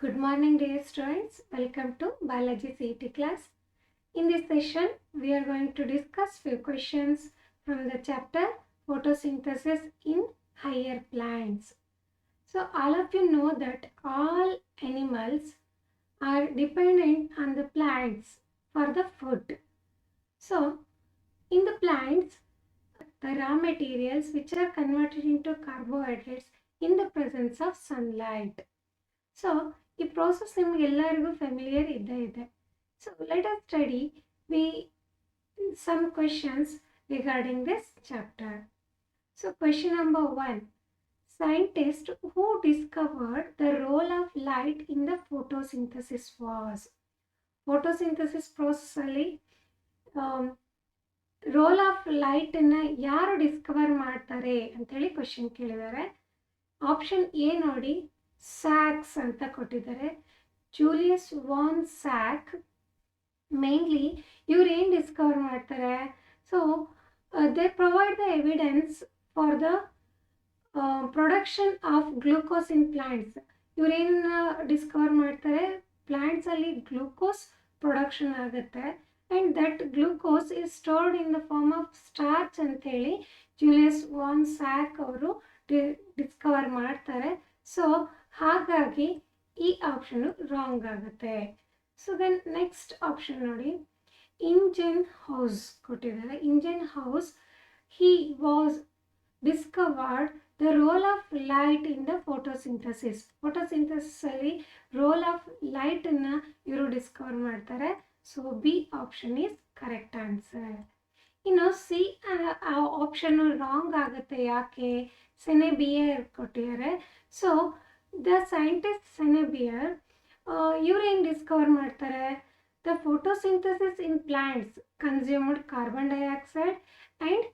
Good morning, dear students. Welcome to Biology CET class. In this session, we are going to discuss few questions from the chapter Photosynthesis in Higher Plants. So, all of you know that all animals are dependent on the plants for the food. So, in the plants, the raw materials which are converted into carbohydrates in the presence of sunlight. So ಈ process ನಿಮಗೆಲ್ಲರಿಗೂ familiar ಇದ್ದೇ ಇದೆ. So let us study some questions regarding this chapter. So question number 1. Scientist who discovered the role of light in the photosynthesis was? Photosynthesis process ಅಲ್ಲಿ roll of ಲೈಟನ್ನು ಯಾರು Discover ಮಾಡ್ತಾರೆ ಅಂತೇಳಿ question ಕೇಳಿದ್ದಾರೆ. Option A ನೋಡಿ, sacs ಅಂತ ಕೊಟ್ಟಿದ್ದಾರೆ. Julius von sack mainly ಇವ್ರು ಏನು ಡಿಸ್ಕವರ್ ಮಾಡ್ತಾರೆ? So they provide the evidence for the production of glucose in plants. ಇವ್ರೇನು ಡಿಸ್ಕವರ್ ಮಾಡ್ತಾರೆ? ಪ್ಲಾಂಟ್ಸಲ್ಲಿ ಗ್ಲೂಕೋಸ್ ಪ್ರೊಡಕ್ಷನ್ ಆಗುತ್ತೆ and that glucose is stored in the form of starch ಅಂತೇಳಿ ಜೂಲಿಯಸ್ ವಾನ್ ಸ್ಯಾಕ್ ಅವರು discover ಮಾಡ್ತಾರೆ. ಸೊ ಹಾಗಾಗಿ ಈ ಆಪ್ಷನು ರಾಂಗ್ ಆಗುತ್ತೆ. ಸೊ ದೆನ್ ನೆಕ್ಸ್ಟ್ ಆಪ್ಷನ್ ನೋಡಿ, ಇಂಜನ್ ಹೌಸ್ ಕೊಟ್ಟಿದ್ದಾರೆ. Ingenhousz he was discovered the role of light in the photosynthesis. ಫೋಟೋಸಿಂಥಸಿಸಲ್ಲಿ role of ಲೈಟನ್ನು ಇವರು ಡಿಸ್ಕವರ್ ಮಾಡ್ತಾರೆ. So B option is correct answer. ಇನ್ನು ಸಿ ಆಪ್ಷನ್ನು ರಾಂಗ್ ಆಗುತ್ತೆ. ಯಾಕೆ? ಸೆನೆಬಿಯರ್ ಕೊಟ್ಟಿದ್ದಾರೆ. ಸೊ ದ ಸೈಂಟಿಸ್ಟ್ ಸೆನೆಬಿಯರ್ ಇವ್ರೇನು ಡಿಸ್ಕವರ್ ಮಾಡ್ತಾರೆ? The photosynthesis in plants consumed carbon dioxide and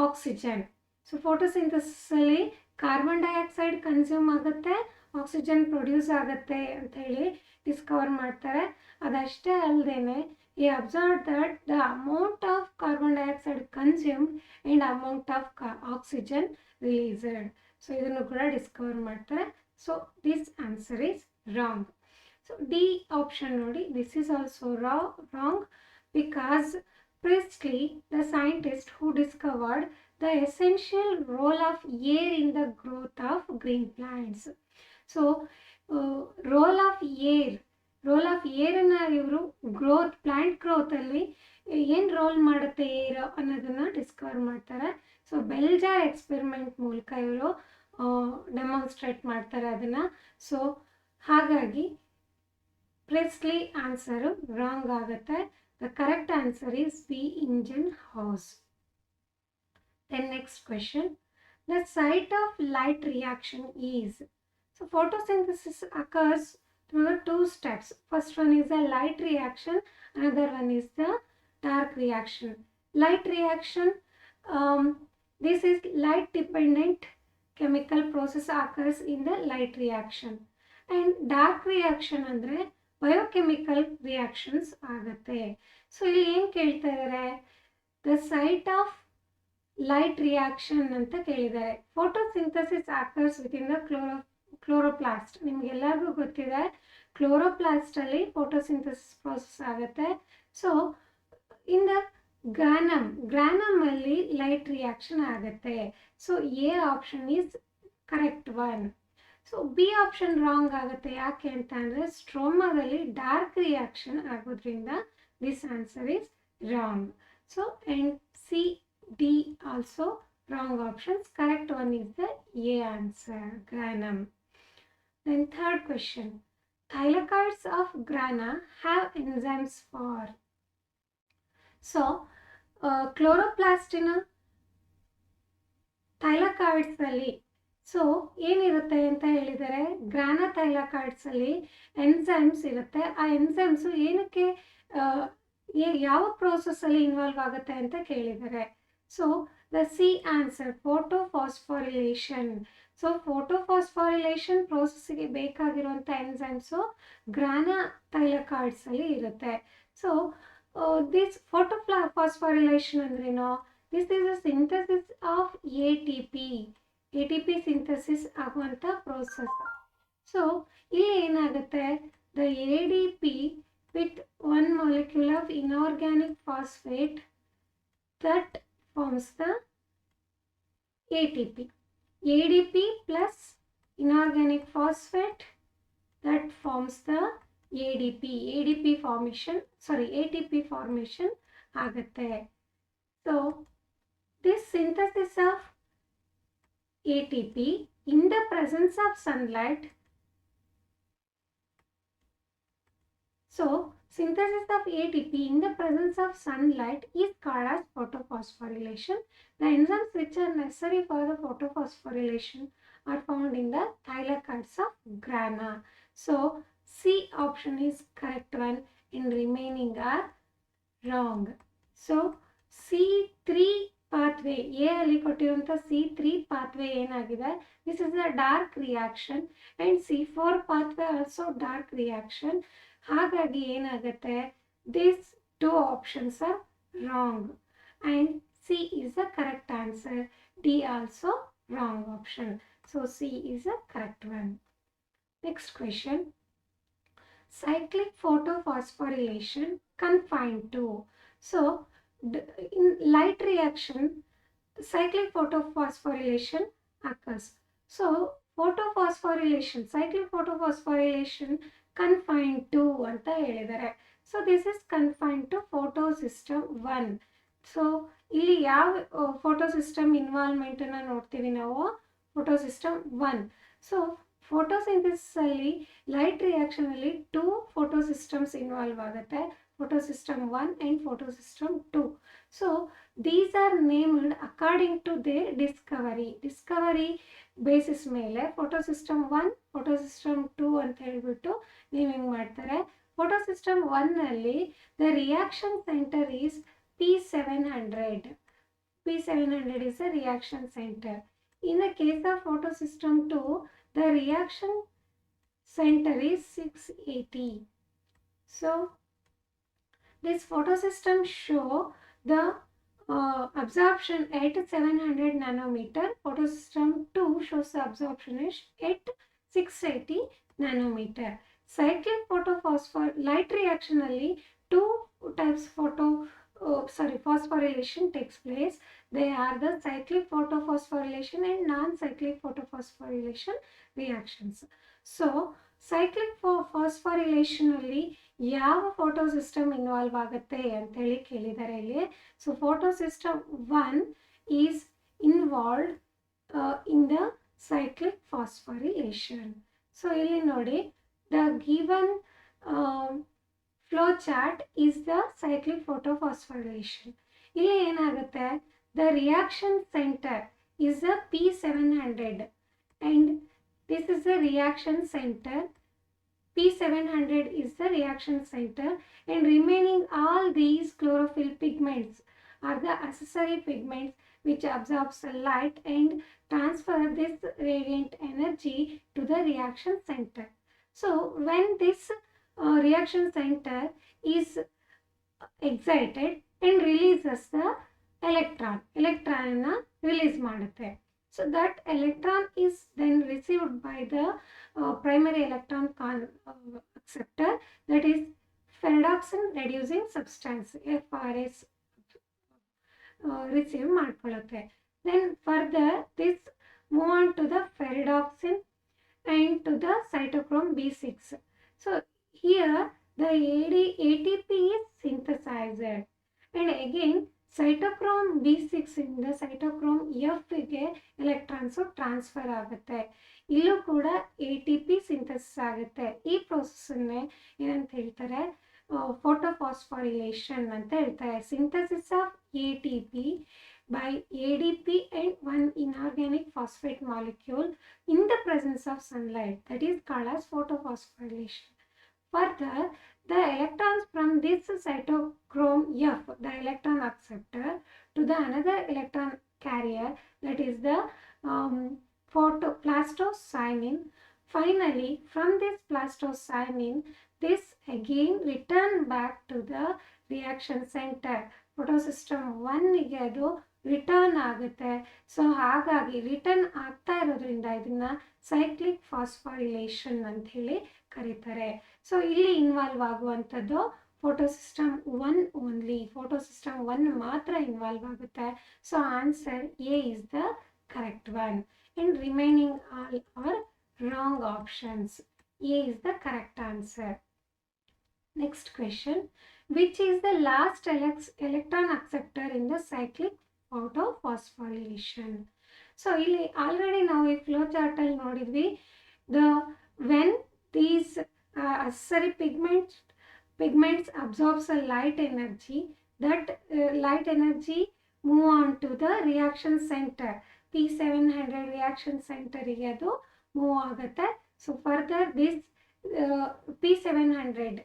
oxygen. So ಫೋಟೋಸಿಂಥಸಿಸಲ್ಲಿ ಕಾರ್ಬನ್ ಡೈಆಕ್ಸೈಡ್ ಕನ್ಸ್ಯೂಮ್ ಆಗುತ್ತೆ, ಆಕ್ಸಿಜನ್ ಪ್ರೊಡ್ಯೂಸ್ ಆಗುತ್ತೆ ಅಂತ ಹೇಳಿ ಡಿಸ್ಕವರ್ ಮಾಡ್ತಾರೆ. ಅದಷ್ಟೇ ಅಲ್ಲದೆ he observed that the amount of carbon dioxide consumed and amount of oxygen released. So ಇದನ್ನು ಕೂಡ ಡಿಸ್ಕವರ್ ಮಾಡ್ತಾರೆ. So this answer is wrong. So D option ನೋಡಿ, this is also wrong because Priestley the scientist who discovered the essential role of air in the growth of green plants. So role of ಏರನ್ನು ಇವರು plant ಗ್ರೋತಲ್ಲಿ ಏನು roll ಮಾಡುತ್ತೆ air ಅನ್ನೋದನ್ನು Discover ಮಾಡ್ತಾರೆ. So bell jar experiment ಮೂಲಕ ಇವರು demonstrate ಮಾಡ್ತಾರೆ ಅದನ್ನು. ಸೊ ಹಾಗಾಗಿ ಪ್ರಿಸ್ಟ್ಲಿ ಆನ್ಸರು ರಾಂಗ್ ಆಗುತ್ತೆ. The correct answer is B, Ingenhousz. Then next question, the site of light reaction is. So photosynthesis occurs through the two steps. First one is the light reaction, another one is the dark reaction. Light reaction, this is light dependent chemical process occurs in the light reaction, and dark reaction andre biochemical reactions ಆಗುತ್ತೆ. So ಇಲ್ಲಿ ಏನು ಕೇಳ್ತಾ ಇದ್ದಾರೆ? The site of light reaction ಅಂತ ಕೇಳಿದ್ದಾರೆ. Photosynthesis occurs with in the chloroplast. ನಿಮಗೆಲ್ಲರಿಗೂ ಗೊತ್ತಿದೆ ಕ್ಲೋರೋಪ್ಲಾಸ್ಟಲ್ಲಿ ಫೋಟೋಸಿಂಥಸಿಸ್ ಪ್ರೋಸೆಸ್ ಆಗುತ್ತೆ. ಸೊ ಇನ್ ದ ಗ್ರಾನಮಲ್ಲಿ ಲೈಟ್ ರಿಯಾಕ್ಷನ್ ಆಗುತ್ತೆ. So A option is correct one. So B option wrong ಆಗುತ್ತೆ. ಯಾಕೆ ಅಂತ ಅಂದರೆ ಸ್ಟ್ರೋಮಾದಲ್ಲಿ ಡಾರ್ಕ್ ರಿಯಾಕ್ಷನ್ ಆಗೋದ್ರಿಂದ this answer is wrong. So and C D also wrong options. Correct one is the A answer, ಗ್ರಾನಮ್. Then third question, thylakoids of grana have enzymes for. So ಕ್ಲೋರೋಪ್ಲಾಸ್ಟಿನ ಥೈಲಕಾಯ್ಡ್ಸಲ್ಲಿ so ಏನಿರುತ್ತೆ ಅಂತ ಹೇಳಿದರೆ, ಗ್ರಾನಾ ಥೈಲಕಾಯ್ಡ್ಸಲ್ಲಿ ಎನ್ಸೈಮ್ಸ್ ಇರುತ್ತೆ. ಆ enzymes ಏನಕ್ಕೆ ಯಾವ ಪ್ರೋಸೆಸ್ಸಲ್ಲಿ involve ಆಗುತ್ತೆ ಅಂತ ಕೇಳಿದ್ದಾರೆ. So the C answer, photophosphorylation. So photophosphorylation ಪ್ರೋಸೆಸ್ಸಿಗೆ ಬೇಕಾಗಿರುವಂಥ ಎನ್ಸೈಮ್ಸು ಗ್ರಾನಾ ಥೈಲಕಾಯ್ಡ್ಸಲ್ಲಿ ಇರುತ್ತೆ. ಸೊ ದಿಸ್ ಫೋಟೋಫಾಸ್ಫಾರಿಲೇಷನ್ ಅಂದ್ರೇನು? This is a synthesis of A T P synthesis ಆಗುವಂಥ ಪ್ರೋಸೆಸ್. ಸೊ ಇಲ್ಲಿ ಏನಾಗುತ್ತೆ, the ADP with one molecule of inorganic phosphate that forms the ATP. ADP plus inorganic phosphate that forms the ADP. ADP formation, sorry, ATP formation ಆಗುತ್ತೆ. So this synthesis of ATP in the presence of sunlight. So synthesis of ATP in the presence of sunlight is called as photophosphorylation. The enzymes which are necessary for the photophosphorylation are found in the thylakoids of grana. So C option is correct one and remaining are wrong. So C3 pathway, A ಅಲ್ಲಿ ಕೊಟ್ಟಿರುವಂಥ C3 pathway ಏನಾಗಿದೆ, this is a dark reaction and C4 pathway also dark reaction. ಹಾಗಾಗಿ ಏನಾಗುತ್ತೆ, these two options are wrong and C is the correct answer. D also wrong option. So C is the correct one. Next question. Cyclic photophosphorylation confined to. So in light reaction, cyclic photophosphorylation occurs. So photophosphorylation, cyclic photophosphorylation confined to ಅಂತ ಹೇಳಿದ್ದಾರೆ. So this is confined to photosystem 1. So ಇಲ್ಲಿ ಯಾವ photosystem involvement ಅನ್ನು ನೋಡ್ತೀವಿ ನಾವು, photosystem 1. So photosynthesis ಅಲ್ಲಿ light reaction ಅಲ್ಲಿ 2 photosystems involve ಆಗುತ್ತೆ, photosystem 1 and photosystem 2. So these are named according to their discovery basis ಮೇಲೆ photosystem 1, photosystem 2 ಅಂತ ಹೇಳ್ಬಿಟ್ಟು ನೇಮಿಂಗ್ ಮಾಡ್ತಾರೆ. photosystem 1 ನಲ್ಲಿ the reaction center is P700. P700 is the reaction center. In the case of photosystem 2, the reaction center is 680. So this photosystem show the absorption at 700 nanometer. Photosystem 2 shows the absorption at 680 nanometer. Cyclic light reaction alli 2 types phosphorylation takes place. They are the cyclic photophosphorylation and non-cyclic photophosphorylation reactions. So cyclic phosphorylation alli ಯಾವ photosystem involve ಆಗುತ್ತೆ ಅಂತೇಳಿ ಕೇಳಿದ್ದಾರೆ ಇಲ್ಲಿ. So photosystem 1 is involved in the cyclic phosphorylation. So ಇಲ್ಲಿ ನೋಡಿ, the given flow chart is the cyclic photophosphorylation. ಇಲ್ಲಿ ಏನಾಗುತ್ತೆ, the reaction center is the P700 and this is the reaction center. P700 is the reaction center and remaining all these chlorophyll pigments are the accessory pigments which absorbs the light and transfer this radiant energy to the reaction center. So when this reaction center is excited and releases the electron release ಮಾಡುತ್ತೆ. So that electron is then received by the primary electron acceptor, that is ferredoxin reducing substance FRS receive ಮಾಡ್ಕೊಳ್ಳುತ್ತೆ. Then further this move on to the ferredoxin and to the cytochrome B6. So here the ATP is synthesized and again cytochrome B6 ಇಂದ cytochrome F ಗೆ electrons transfer ಆಗುತ್ತೆ. ಇಲ್ಲೂ ಕೂಡ ATP synthesis ಆಗುತ್ತೆ. ಈ ಪ್ರೋಸೆಸ್ಸನ್ನೇ ಏನಂತ ಹೇಳ್ತಾರೆ, photophosphorylation ಅಂತ ಹೇಳ್ತಾರೆ. Synthesis of ATP by ADP and one inorganic phosphate molecule in the presence of sunlight, that is called as photophosphorylation. Further, the electrons from this cytochrome F, the electron acceptor, to the another electron carrier, that is the plastocyanin. Finally, from this plastocyanin, this again return back to the reaction center. Photosystem 1 ಗೆ ಅದು return ಆಗುತ್ತೆ. So ಹಾಗಾಗಿ return ಆಗ್ತಾ ಇರೋದ್ರಿಂದ ಇದನ್ನ cyclic phosphorylation ಅಂತ ಹೇಳಿ ಕರೀತಾರೆ. ಸೊ ಇಲ್ಲಿ ಇನ್ವಾಲ್ವ್ ಆಗುವಂಥದ್ದು ಫೋಟೋಸಿಸ್ಟಮ್ 1 ಓನ್ಲಿ, ಫೋಟೋಸಿಸ್ಟಮ್ 1 ಮಾತ್ರ ಇನ್ವಾಲ್ವ್ ಆಗುತ್ತೆ. So answer A is the correct one and remaining all are wrong options. A is the correct answer. Next question, which is the last electron acceptor in the cyclic photophosphorylation? So ಇಲ್ಲಿ already ನಾವು ಈ flow chart ಅಲ್ಲಿ ನೋಡಿದ್ವಿ, when these accessory pigments absorbs a light energy, that light energy move on to the reaction center. P700 reaction center ಗೆ ಅದು move ಆಗುತ್ತೆ. So further this P700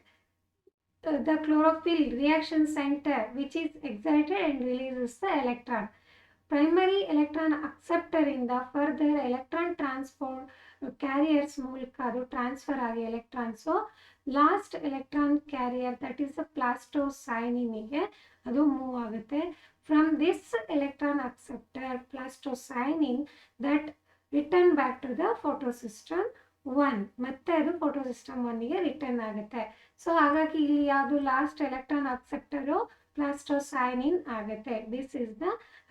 the chlorophyll reaction center which is excited and releases the electron. Primary electron acceptor ಇಂದ further electron transport carriers ಮೂಲಕ ಅದು transfer ಆಗಿ electrons last electron carrier that is the ಪ್ಲಾಸ್ಟೋಸೈನಿನ್ಗೆ ಅದು move ಆಗುತ್ತೆ. From this electron acceptor plastocyanin that return back to the photosystem 1, ಮತ್ತೆ ಅದು photosystem 1ಗೆ ರಿಟರ್ನ್ ಆಗುತ್ತೆ. ಸೊ ಹಾಗಾಗಿ ಇಲ್ಲಿ ಯಾವುದು ಲಾಸ್ಟ್ ಎಲೆಕ್ಟ್ರಾನ್ ಅಕ್ಸೆಪ್ಟರು ಪ್ಲಾಸ್ಟೋಸೈನಿನ್ ಆಗುತ್ತೆ. This is the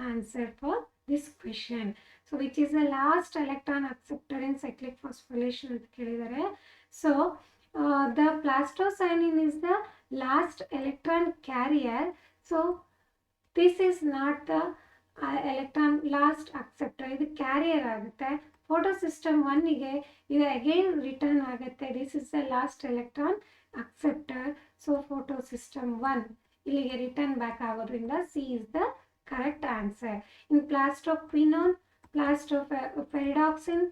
answer for this question. So which is the last electron acceptor in cyclic phosphorylation ಅಂತ ಕೇಳಿದ್ದಾರೆ. So the plastocyanin is the last electron carrier. So this is not the electron last acceptor, ಇದು carrier ಆಗುತ್ತೆ. Photosystem 1ಗೆ ಇದು again return ಆಗುತ್ತೆ. This is the last electron acceptor. So photosystem 1 ಇಲ್ಲಿಗೆ return back ಆಗೋದ್ರಿಂದ C is the correct answer. In plastoquinone, plastoferredoxin,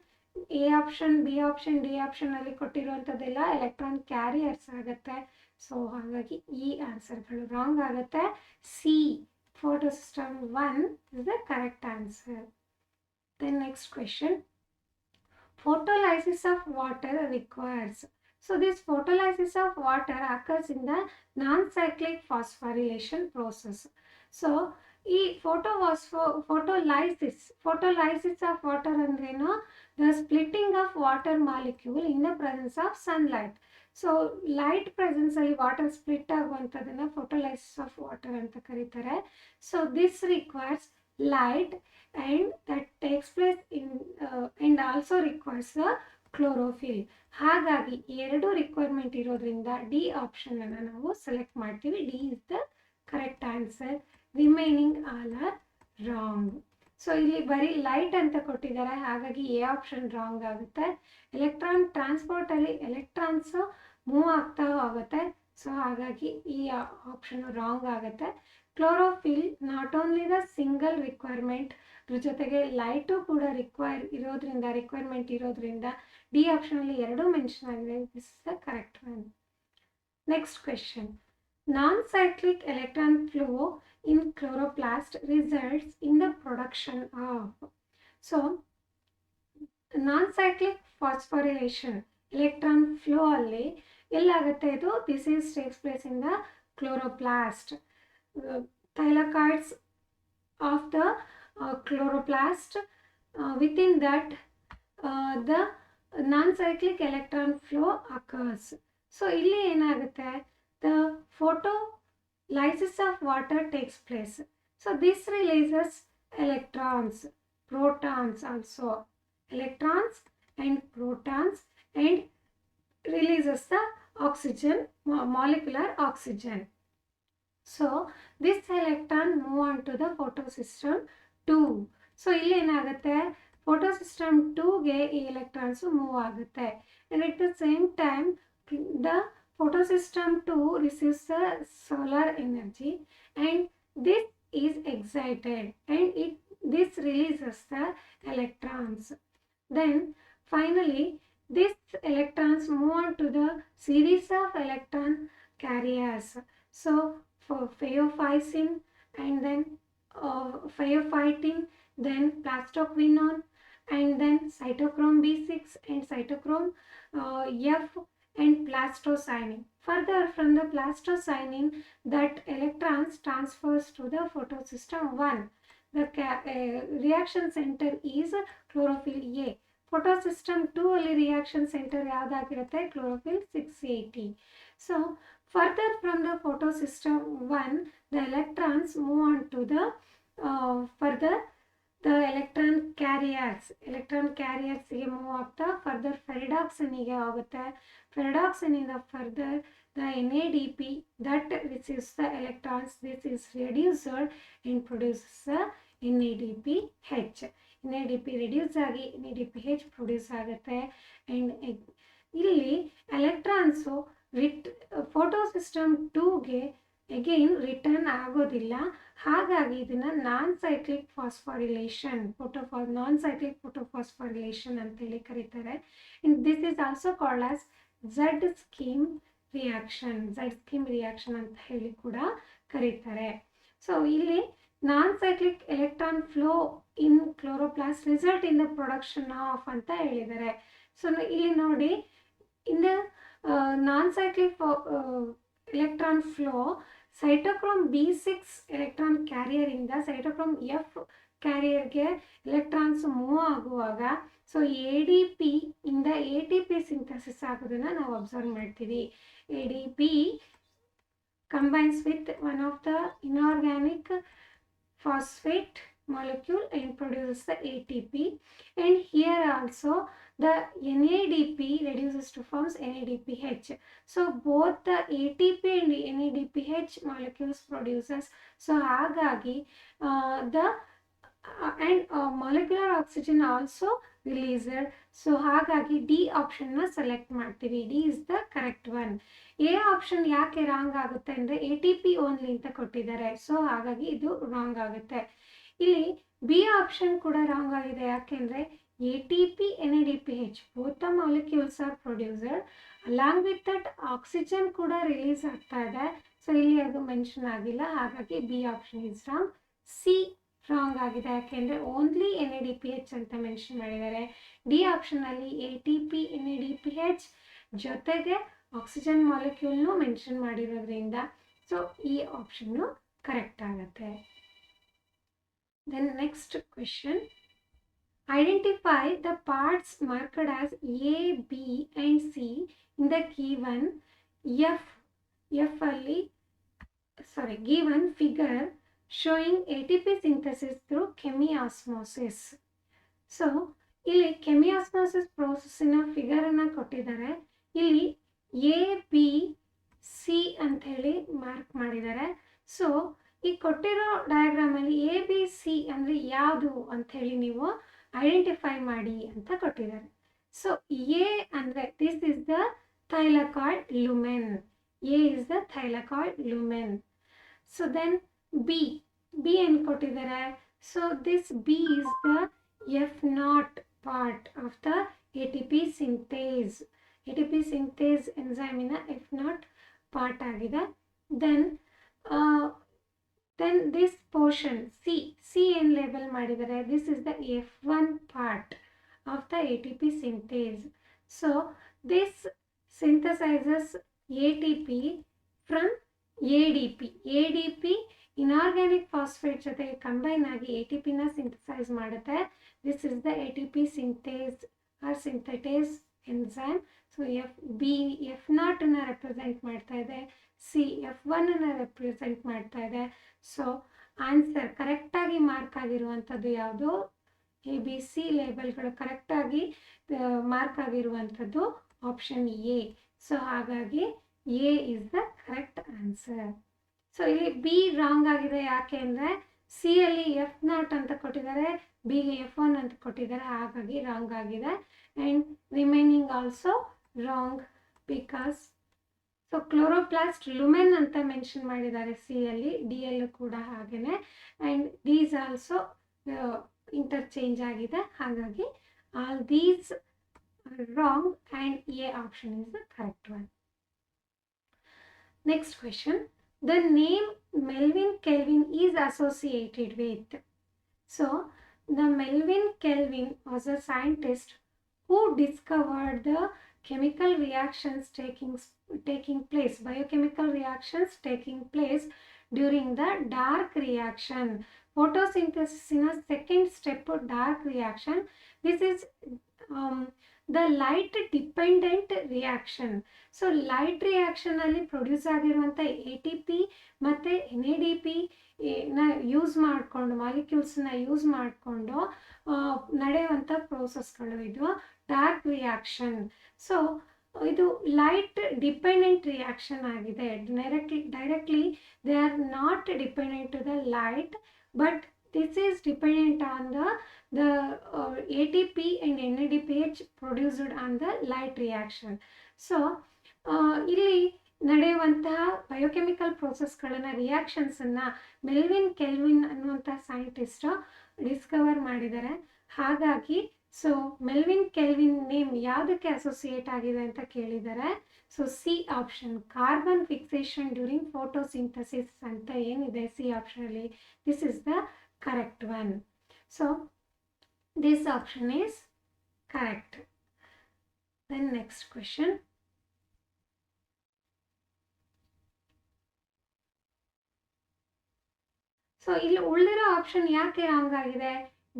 A option, B option, D option ಅಲ್ಲಿ ಕೊಟ್ಟಿರುವಂಥದ್ದೆಲ್ಲ electron carriers ಆಗುತ್ತೆ. ಸೊ ಹಾಗಾಗಿ ಈ ಆನ್ಸರ್ಗಳು ರಾಂಗ್ ಆಗುತ್ತೆ. C photosystem 1 is the correct answer. Then next question, photolysis of water requires. So this photolysis of water occurs in the non-cyclic phosphorylation process. So ಈ photolysis of water ಅಂದ್ರೇನು? The splitting of water molecule in the presence of sunlight. So light presence ಅಲ್ಲಿ water split ಆಗುವಂಥದ್ದನ್ನು photolysis of water ಅಂತ ಕರೀತಾರೆ. So this requires light and that takes place in and also requires the chlorophyll. ಹಾಗಾಗಿ ಎರಡು requirement ಇರೋದ್ರಿಂದ D ಆಪ್ಷನನ್ನು ನಾವು select ಮಾಡ್ತೀವಿ. D is the correct answer. Remaining all are wrong. So ಇಲ್ಲಿ ಬರೀ ಲೈಟ್ ಅಂತ ಕೊಟ್ಟಿದ್ದಾರೆ, ಹಾಗಾಗಿ ಎ ಆಪ್ಷನ್ ರಾಂಗ್ ಆಗುತ್ತೆ. ಎಲೆಕ್ಟ್ರಾನ್ ಟ್ರಾನ್ಸ್ಪೋರ್ಟಲ್ಲಿ ಎಲೆಕ್ಟ್ರಾನ್ಸು ಮೂವ್ ಆಗ್ತಾ ಹೋಗುತ್ತೆ. ಸೊ ಹಾಗಾಗಿ ಈ ಆಪ್ಷನ್ ರಾಂಗ್ ಆಗುತ್ತೆ. Chlorophyll not only the single requirement, ಅದ್ರ ಜೊತೆಗೆ ಲೈಟು ಕೂಡ ರಿಕ್ವೈರ್ಮೆಂಟ್ ಇರೋದ್ರಿಂದ ಡಿ ಆಪ್ಷನಲ್ಲಿ ಎರಡೂ ಮೆನ್ಷನ್ ಆಗಿದೆ. This is the correct one. Next question, non-cyclic electron flow in chloroplast results in the production of. So non-cyclic phosphorylation electron flow alli ellagutte idu? This is takes place in the chloroplast. Thylakoids of the chloroplast, within that the non-cyclic electron flow occurs. So illi enagutte, the photolysis of water takes place. So this releases electrons, protons also, electrons and protons, and releases the oxygen, molecular oxygen. So this electron move on to the photosystem 2. So ಇಲ್ಲಿ ಏನಾಗುತ್ತೆ, photosystem 2ಗೆ ಈ electrons move ಆಗುತ್ತೆ. And at the same time the photosystem 2 receives the solar energy and this is excited and this releases the electrons. Then finally these electrons move on to the series of electron carriers. So for phaeophysin and then phaeophytin, then plastoquinone, and then cytochrome B6 and cytochrome F and plastocyanin. Further from the plastocyanin, that electrons transfers to the photosystem 1. the reaction center is chlorophyll A. Photosystem 2 ಅಲ್ಲಿ reaction center ಯಾವುದಾಗಿರುತ್ತೆ? chlorophyll 680. So further from the photosystem 1, the electrons move on to the further the electron carriers ಗೆ move ಆಗ್ತಾ further ಫೆರಿಡಾಕ್ಸಿನಿಗೆ ಹೋಗುತ್ತೆ. ಫೆರಿಡಾಕ್ಸಿನಿಂದ further the NADP that receives the electrons, this is reduced and produces the NADPH. NADP reduce ಆಗಿ NADPH produce ಆಗುತ್ತೆ. And ಇಲ್ಲಿ electrons photosystem 2ಗೆ again return ಆಗೋದಿಲ್ಲ. ಹಾಗಾಗಿ ಇದನ್ನು ನಾನ್ ಸೈಕ್ಲಿಕ್ ಫೋಟೋಫಾಸ್ಫಾರಿಲೇಷನ್ ಅಂತೇಳಿ ಕರೀತಾರೆ. And this is also called as Z scheme reaction ಅಂತ ಹೇಳಿ ಕೂಡ ಕರೀತಾರೆ. ಸೊ ಇಲ್ಲಿ non cyclic electron flow in chloroplast result in the production of ಅಂತ ಹೇಳಿದ್ದಾರೆ. ಸೊ ಇಲ್ಲಿ ನೋಡಿ, in the non cyclic electron flow, cytochrome B6 electron carrier ಇಂದ cytochrome F carrier ಗೆ electrons ಮೂವ್ ಆಗುವಾಗ ಸೊ ADP ಇಂದ ATP ಸಿಂಥಸಿಸ್ ಆಗೋದನ್ನ ನಾವು ಅಬ್ಸರ್ವ್ ಮಾಡ್ತೀವಿ. ADP combines with one of the inorganic phosphate molecule and produces the ATP, and here also the NADP reduces to forms NADPH. So both the ATP and NADPH molecules produces. So hagagi the and molecular oxygen also released. So hagagi D option na select ಮಾಡ್ತೀವಿ. D is the correct one. A option ಯಾಕೆ wrong ಆಗುತ್ತೆ ಅಂದರೆ ATP only ಅಂತ ಕೊಟ್ಟಿದ್ದಾರೆ. So ಹಾಗಾಗಿ ಇದು wrong ಆಗುತ್ತೆ. ಇಲ್ಲಿ ಬಿ ಆಪ್ಷನ್ ಕೂಡ ರಾಂಗ್ ಆಗಿದೆ. ಯಾಕೆಂದರೆ ATP NADPH both the molecules are produced, along with that oxygen ಕೂಡ ರಿಲೀಸ್ ಆಗ್ತಾ ಇದೆ. ಸೊ ಇಲ್ಲಿ ಅದು ಮೆನ್ಷನ್ ಆಗಿಲ್ಲ, ಹಾಗಾಗಿ B option is wrong. C wrong ಆಗಿದೆ, ಯಾಕೆಂದರೆ ಓನ್ಲಿ NADPH ಅಂತ ಮೆನ್ಷನ್ ಮಾಡಿದ್ದಾರೆ. ಡಿ ಆಪ್ಷನಲ್ಲಿ ATP NADPH ಜೊತೆಗೆ ಆಕ್ಸಿಜನ್ ಮಾಲಿಕ್ಯೂಲ್ನು ಮೆನ್ಷನ್ ಮಾಡಿರೋದ್ರಿಂದ ಸೊ ಈ ಆಪ್ಷನ್ನು ಕರೆಕ್ಟ್ ಆಗುತ್ತೆ. Then next question, identify the parts marked as A, B and C in the given given figure showing ATP synthesis through chemiosmosis. So ಇಲ್ಲಿ chemiosmosis processನ ಫಿಗರನ್ನು ಕೊಟ್ಟಿದ್ದಾರೆ. ಇಲ್ಲಿ ABC ಅಂತ ಹೇಳಿ mark ಮಾಡಿದ್ದಾರೆ. So ಈ ಕೊಟ್ಟಿರೋ ಡಯಾಗ್ರಾಮಲ್ಲಿ ABC ಅಂದರೆ ಯಾವುದು ಅಂಥೇಳಿ ನೀವು ಐಡೆಂಟಿಫೈ ಮಾಡಿ ಅಂತ ಕೊಟ್ಟಿದ್ದಾರೆ. ಸೊ ಎ ಅಂದರೆ this is the thylakoid lumen. A is the thylakoid lumen. So then B ಏನು ಕೊಟ್ಟಿದ್ದಾರೆ? So this B is the F0 part of the ATP synthase. ATP synthase ಎಂಜೈಮಿನ F0 ಪಾರ್ಟ್ ಆಗಿದೆ. Then this portion C ಏನು label ಮಾಡಿದ್ದಾರೆ? This is the F1 part of the ATP synthase. So this synthesizes ATP from ADP. ADP inorganic phosphate ಜೊತೆಗೆ combine ಆಗಿ ATPನ synthesize ಮಾಡುತ್ತೆ. This is the ATP synthase or synthetase enzyme. So F0ನ represent ಮಾಡ್ತಾ ಇದೆ, C F1ನ represent ಮಾಡ್ತಾ ಇದೆ. So answer ಕರೆಕ್ಟಾಗಿ ಮಾರ್ಕ್ ಆಗಿರುವಂಥದ್ದು ಯಾವುದು? ABC ಲೇಬಲ್ಗಳು ಕರೆಕ್ಟಾಗಿ ಮಾರ್ಕ್ ಆಗಿರುವಂಥದ್ದು ಆಪ್ಷನ್ ಎ. ಸೊ ಹಾಗಾಗಿ A is the correct answer. So ಇಲ್ಲಿ ಬಿ ರಾಂಗ್ ಆಗಿದೆ, ಯಾಕೆ ಅಂದರೆ ಸಿ ಅಲ್ಲಿ F0 ಅಂತ ಕೊಟ್ಟಿದ್ದಾರೆ, ಬಿಗೆ F1 ಅಂತ ಕೊಟ್ಟಿದ್ದಾರೆ, ಹಾಗಾಗಿ ರಾಂಗ್ ಆಗಿದೆ. And remaining also wrong because so chloroplast lumen ಅಂತ ಮೆನ್ಷನ್ ಮಾಡಿದ್ದಾರೆ ಸಿ ಅಲ್ಲಿ, ಡಿ ಯಲ್ಲೂ ಕೂಡ ಹಾಗೆಯೇ. And D is also interchange ಆಗಿದೆ, ಹಾಗಾಗಿ all these wrong and A option is the correct one. Next question, the name Melvin Kelvin is associated with. So the Melvin Kelvin was a scientist who discovered the chemical reactions taking place, biochemical reactions taking place during the dark reaction. photosynthesis in a second step of dark reaction. This is the light dependent reaction. So light reaction ಅಲ್ಲಿ produce ಆಗಿರುವಂಥ ATP ಮತ್ತು NADP ನ use ಮಾಡಿಕೊಂಡು ಮಾಲಿಕ್ಯೂಲ್ಸ್ನ use ಮಾಡಿಕೊಂಡು ನಡೆಯುವಂಥ ಪ್ರೋಸೆಸ್ಗಳು ಇದು ಡಾರ್ಕ್ ರಿಯಾಕ್ಷನ್. ಸೊ ಇದು ಲೈಟ್ ಡಿಪೆಂಡೆಂಟ್ ರಿಯಾಕ್ಷನ್ ಆಗಿದೆ. Directly they are not dependent to the light, but this is dependent on the ATP and NADPH produced on the light reaction. So ಇಲ್ಲಿ ನಡೆಯುವಂತಹ ಬಯೋಕೆಮಿಕಲ್ ಪ್ರೋಸೆಸ್ಗಳನ್ನು ರಿಯಾಕ್ಷನ್ಸನ್ನು ಮೆಲ್ವಿನ್ ಕೆಲ್ವಿನ್ ಅನ್ನುವಂಥ scientist discover ಮಾಡಿದ್ದಾರೆ. ಹಾಗಾಗಿ so Melvin Calvin name ಯಾವುದಕ್ಕೆ associate ಆಗಿದೆ ಅಂತ ಕೇಳಿದ್ದಾರೆ. So C option, carbon fixation during photosynthesis ಅಂತ ಏನಿದೆ ಸಿ ಆಪ್ಷನಲ್ಲಿ, this is the correct one. So this option is correct. Then next question. So ಇಲ್ಲಿ ಉಳಿದಿರೋ ಆಪ್ಷನ್ ಯಾಕೆ ರಾಂಗ್ ಆಗಿದೆ?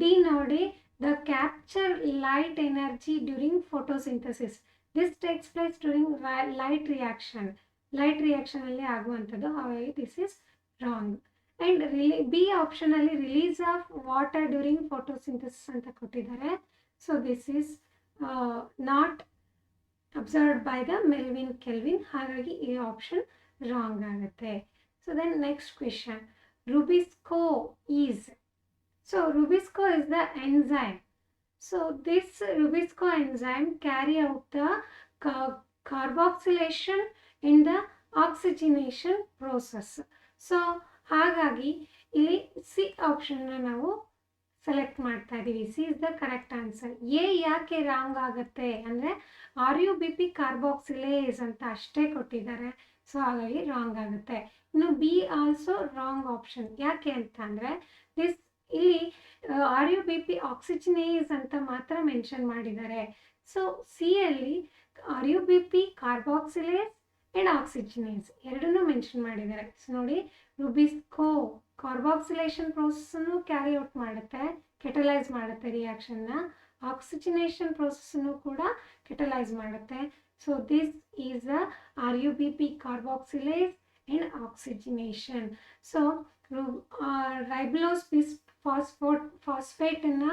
ಡಿ ನೋಡಿ, the capture light energy during photosynthesis, this takes place during light reaction. Light reaction ಅಲ್ಲಿ ಆಗುವಂಥದ್ದು, ಹಾಗಾಗಿ this is wrong. And B ಆಪ್ಷನಲ್ಲಿ release of water during photosynthesis ಅಂತ ಕೊಟ್ಟಿದ್ದಾರೆ. So this is not observed by the Melvin Calvin, ಹಾಗಾಗಿ ಈ option wrong ಆಗುತ್ತೆ. So then next question, rubisco is. So rubisco is the enzyme. So this rubisco enzyme carry out the carboxylation in the oxygenation process. So ಹಾಗಾಗಿ ಇಲ್ಲಿ C ಆಪ್ಷನ್ನ ನಾವು select ಮಾಡ್ತಾ ಇದ್ದೀವಿ. C is the correct answer. A ಯಾಕೆ wrong ಆಗುತ್ತೆ ಅಂದರೆ RUBP carboxylase ಅಂತ ಅಷ್ಟೇ ಕೊಟ್ಟಿದ್ದಾರೆ, ಸೊ ಹಾಗಾಗಿ ರಾಂಗ್ ಆಗುತ್ತೆ. ಇನ್ನು ಬಿ ಆಲ್ಸೋ ರಾಂಗ್ ಆಪ್ಷನ್. ಯಾಕೆ ಅಂತ ಅಂದರೆ ದಿಸ್ ಇಲ್ಲಿ RUBP ಆಕ್ಸಿಜಿನೇಸ್ ಅಂತ ಮಾತ್ರ ಮೆನ್ಷನ್ ಮಾಡಿದ್ದಾರೆ. ಸೊ ಸಿ ಅಲ್ಲಿ RUBP ಕಾರ್ಬಾಕ್ಸಿಲೇಸ್ ಆ್ಯಂಡ್ ಆಕ್ಸಿಜಿನೇಸ್ ಎರಡನ್ನೂ ಮೆನ್ಷನ್ ಮಾಡಿದ್ದಾರೆ. ಸೊ ನೋಡಿ, ರುಬಿಸ್ಕೋ ಕಾರ್ಬಾಕ್ಸಿಲೇಷನ್ ಪ್ರೋಸೆಸ್ಸನ್ನು ಕ್ಯಾರಿ ಔಟ್ ಮಾಡುತ್ತೆ, ಕೆಟಲೈಸ್ ಮಾಡುತ್ತೆ ರಿಯಾಕ್ಷನ್ನ, ಆಕ್ಸಿಜಿನೇಷನ್ ಪ್ರೋಸೆಸ್ಸನ್ನು ಕೂಡ ಕೆಟಲೈಸ್ ಮಾಡುತ್ತೆ. So this is a RUBP carboxylase and oxygenation. So ribose bis ಫಾಸ್ಫೇಟನ್ನು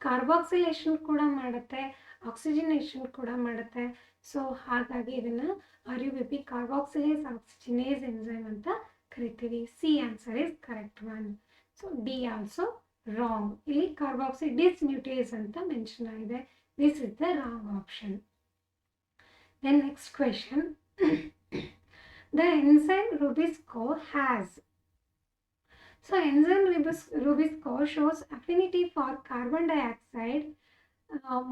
ಕಾರ್ಬಾಕ್ಸಿಲೇಷನ್ ಕೂಡ ಮಾಡುತ್ತೆ, ಆಕ್ಸಿಜಿನೇಷನ್ ಕೂಡ ಮಾಡುತ್ತೆ. ಸೊ ಹಾಗಾಗಿ ಇದನ್ನು RUBP ಕಾರ್ಬಾಕ್ಸಿಲೇಸ್ ಆಕ್ಸಿಜಿನೇಸ್ ಎಂಜೈಮ್ ಅಂತ ಕರಿತೀವಿ. C answer is correct one. So D also wrong. ಇಲ್ಲಿ ಕಾರ್ಬಾಕ್ಸಿ ಡಿಸ್ಮ್ಯೂಟೇಸ್ ಅಂತ ಮೆನ್ಷನ್ ಆಗಿದೆ, this is the wrong option. Then next question, the enzyme rubisco has. So enzyme rubisco shows affinity for carbon dioxide,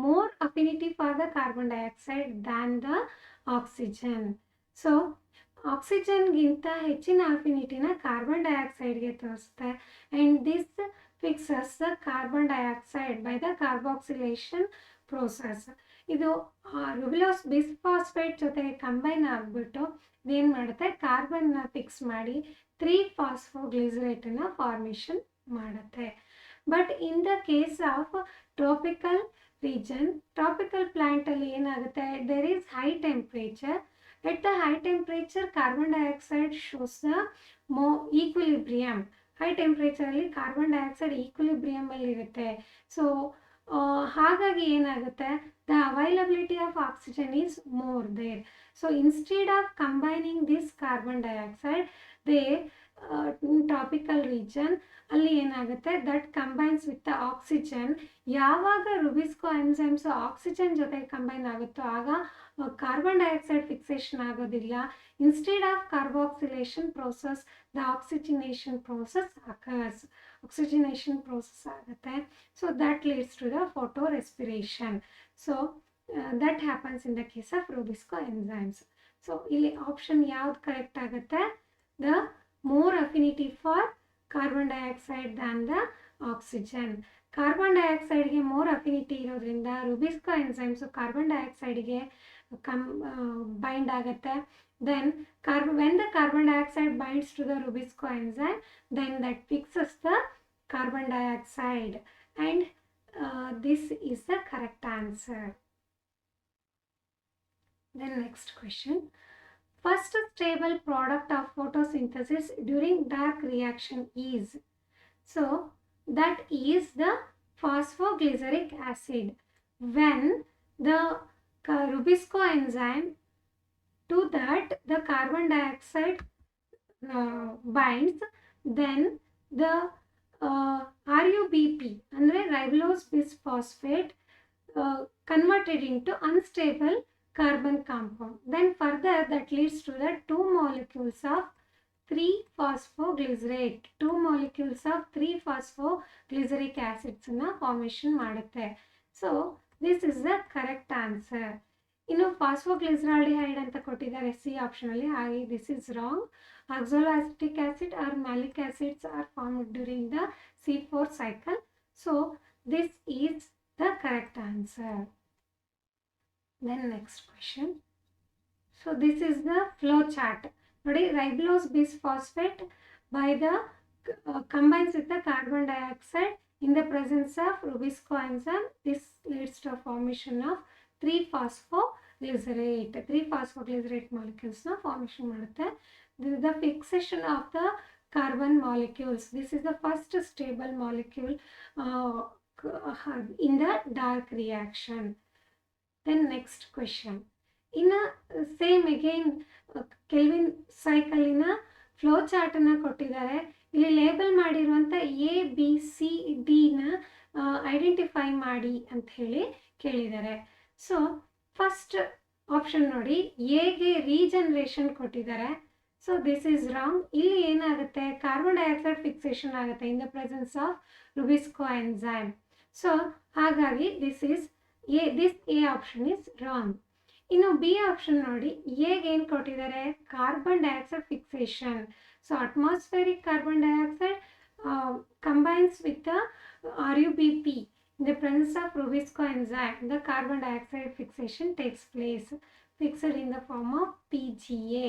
more affinity for the carbon dioxide than the oxygen. So ಆಕ್ಸಿಜನ್ಗಿಂತ ಹೆಚ್ಚಿನ ಅಫಿನಿಟಿನ carbon ಡೈಆಕ್ಸೈಡ್ಗೆ ತೋರಿಸುತ್ತೆ. And this fixes the carbon dioxide by the carboxylation process. ಇದು ribulose ಬಿಸ್ಫಾಸ್ಫೇಟ್ ಜೊತೆಗೆ combine ಆಗಿಬಿಟ್ಟು ಇದೇನು ಮಾಡುತ್ತೆ, ಕಾರ್ಬನ್ನ ಫಿಕ್ಸ್ ಮಾಡಿ 3-ಫಾಸ್ಫೋಗ್ಲಿಸರೇಟನ್ನು ಫಾರ್ಮೇಷನ್ ಮಾಡುತ್ತೆ. But in the case of tropical region, tropical ಪ್ಲ್ಯಾಂಟಲ್ಲಿ ಏನಾಗುತ್ತೆ, there is high temperature. At the high temperature, carbon dioxide shows the equilibrium. High temperature ಅಲ್ಲಿ ಕಾರ್ಬನ್ ಡೈಆಕ್ಸೈಡ್ ಈಕ್ವಿಲಿಬ್ರಿಯಮ್ ಅಲ್ಲಿ ಇರುತ್ತೆ. ಸೊ ಹಾಗಾಗಿ ಏನಾಗುತ್ತೆ, the availability of oxygen is more there. So instead of combining this carbon dioxide, they tropical region ಅಲ್ಲಿ ಏನಾಗುತ್ತೆ, that combines with the oxygen. ಯಾವಾಗ rubisco enzymes oxygen ಜೊತೆಗೆ combine ಆಗುತ್ತೋ ಆಗ ಕಾರ್ಬನ್ ಡೈಆಕ್ಸೈಡ್ ಫಿಕ್ಸೇಷನ್ ಆಗೋದಿಲ್ಲ. Instead of carboxylation process the oxygenation process occurs. Oxygenation process ಆಗುತ್ತೆ. So that leads to the photorespiration. So that happens in the case of rubisco enzymes. So ಇಲ್ಲಿ option ಯಾವ್ದು correct ಆಗುತ್ತೆ, the more affinity for carbon dioxide than the oxygen. Carbon ಡೈಆಕ್ಸೈಡ್ಗೆ more affinity ಇರೋದ್ರಿಂದ rubisco enzymes carbon ಡೈಆಕ್ಸೈಡ್ಗೆ bind ಆಗುತ್ತೆ. Then when the carbon dioxide binds to the rubisco enzyme, then that fixes the carbon dioxide, and this is the correct answer. Then next question. First stable product of photosynthesis during dark reaction is, so that is the phosphoglyceric acid. When the Rubisco enzyme, to that the carbon dioxide binds, then the RUBP ಅಂದರೆ ribulose bisphosphate converted into unstable carbon compound. Then further that leads to the 2 molecules of 3-phosphoglycerate. 2 molecules of 3-phosphoglyceric acids na formation ಮಾಡುತ್ತೆ. So this is the correct answer. ಇನ್ನು ಫಾಸ್ಫೋಗ್ಲಿಸರಾಲ್ಡಿಹೈಡ್ ಅಂತ ಕೊಟ್ಟಿದ್ದಾರೆ C ಆಪ್ಷನಲ್ಲಿ, ಹಾಗೆ this is wrong. Oxaloacetic acid or malic acids are formed during the C4 cycle. So this is the correct answer. Then next question. So this is the flow chart. ನೋಡಿ, ribulose bisphosphate by the combines with the carbon dioxide in the presence of Rubisco enzyme. This leads to a formation of 3-phosphoglycerate. 3-phosphoglycerate molecules na formation ಮಾಡುತ್ತೆ. This is the fixation of the carbon molecules. This is the first stable molecule in the dark reaction. Then next question. In a same again Calvin ಸೈಕಲಿನ flow ಚಾರ್ಟನ್ನು ಕೊಟ್ಟಿದ್ದಾರೆ. ಇಲ್ಲಿ label ಮಾಡಿರುವಂಥ ABCDನ identify ಮಾಡಿ ಅಂತ ಹೇಳಿ ಕೇಳಿದ್ದಾರೆ. ಸೊ ಫಸ್ಟ್ ಆಪ್ಷನ್ ನೋಡಿ, ಎಗೆ ರೀಜನರೇಷನ್ ಕೊಟ್ಟಿದ್ದಾರೆ. So this is wrong. ಇಲ್ಲಿ ಏನಾಗುತ್ತೆ, ಕಾರ್ಬನ್ ಡೈಆಕ್ಸೈಡ್ ಫಿಕ್ಸೇಷನ್ ಆಗುತ್ತೆ in the presence of rubisco enzyme. So ಹಾಗಾಗಿ this A option is wrong. ಇನ್ನು ಬಿ ಆಪ್ಷನ್ ನೋಡಿ, ಎಗೆ ಏನು ಕೊಟ್ಟಿದ್ದಾರೆ, carbon dioxide fixation. So atmospheric carbon dioxide combines with the RUBP. In the presence of Rubisco enzyme, the carbon dioxide fixation takes place, fixed in the form of PGA,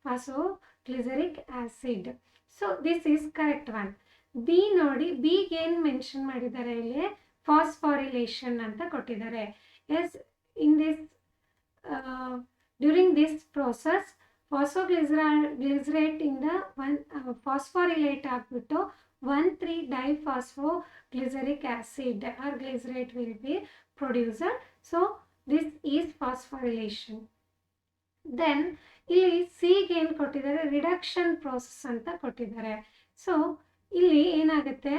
phosphoglyceric acid. So this is correct one. B ನೋಡಿ, ಬಿಗೆ ಏನು mention ಮಾಡಿದ್ದಾರೆ, ಇಲ್ಲಿ phosphorylation ಅಂತ ಕೊಟ್ಟಿದ್ದಾರೆ. Yes, in this during this process phosphoglycerate ಇಂದ ಫಾಸ್ಫಾರಿಲೇಟ್ ಆಗಿಬಿಟ್ಟು 1,3-diphosphoglyceric acid or glycerate will be produced. So this is phosphorylation. Then ಇಲ್ಲಿ ಸಿಗೆ ಏನು ಕೊಟ್ಟಿದ್ದಾರೆ, ರಿಡಕ್ಷನ್ ಪ್ರೋಸೆಸ್ ಅಂತ ಕೊಟ್ಟಿದ್ದಾರೆ. ಸೊ ಇಲ್ಲಿ ಏನಾಗುತ್ತೆ,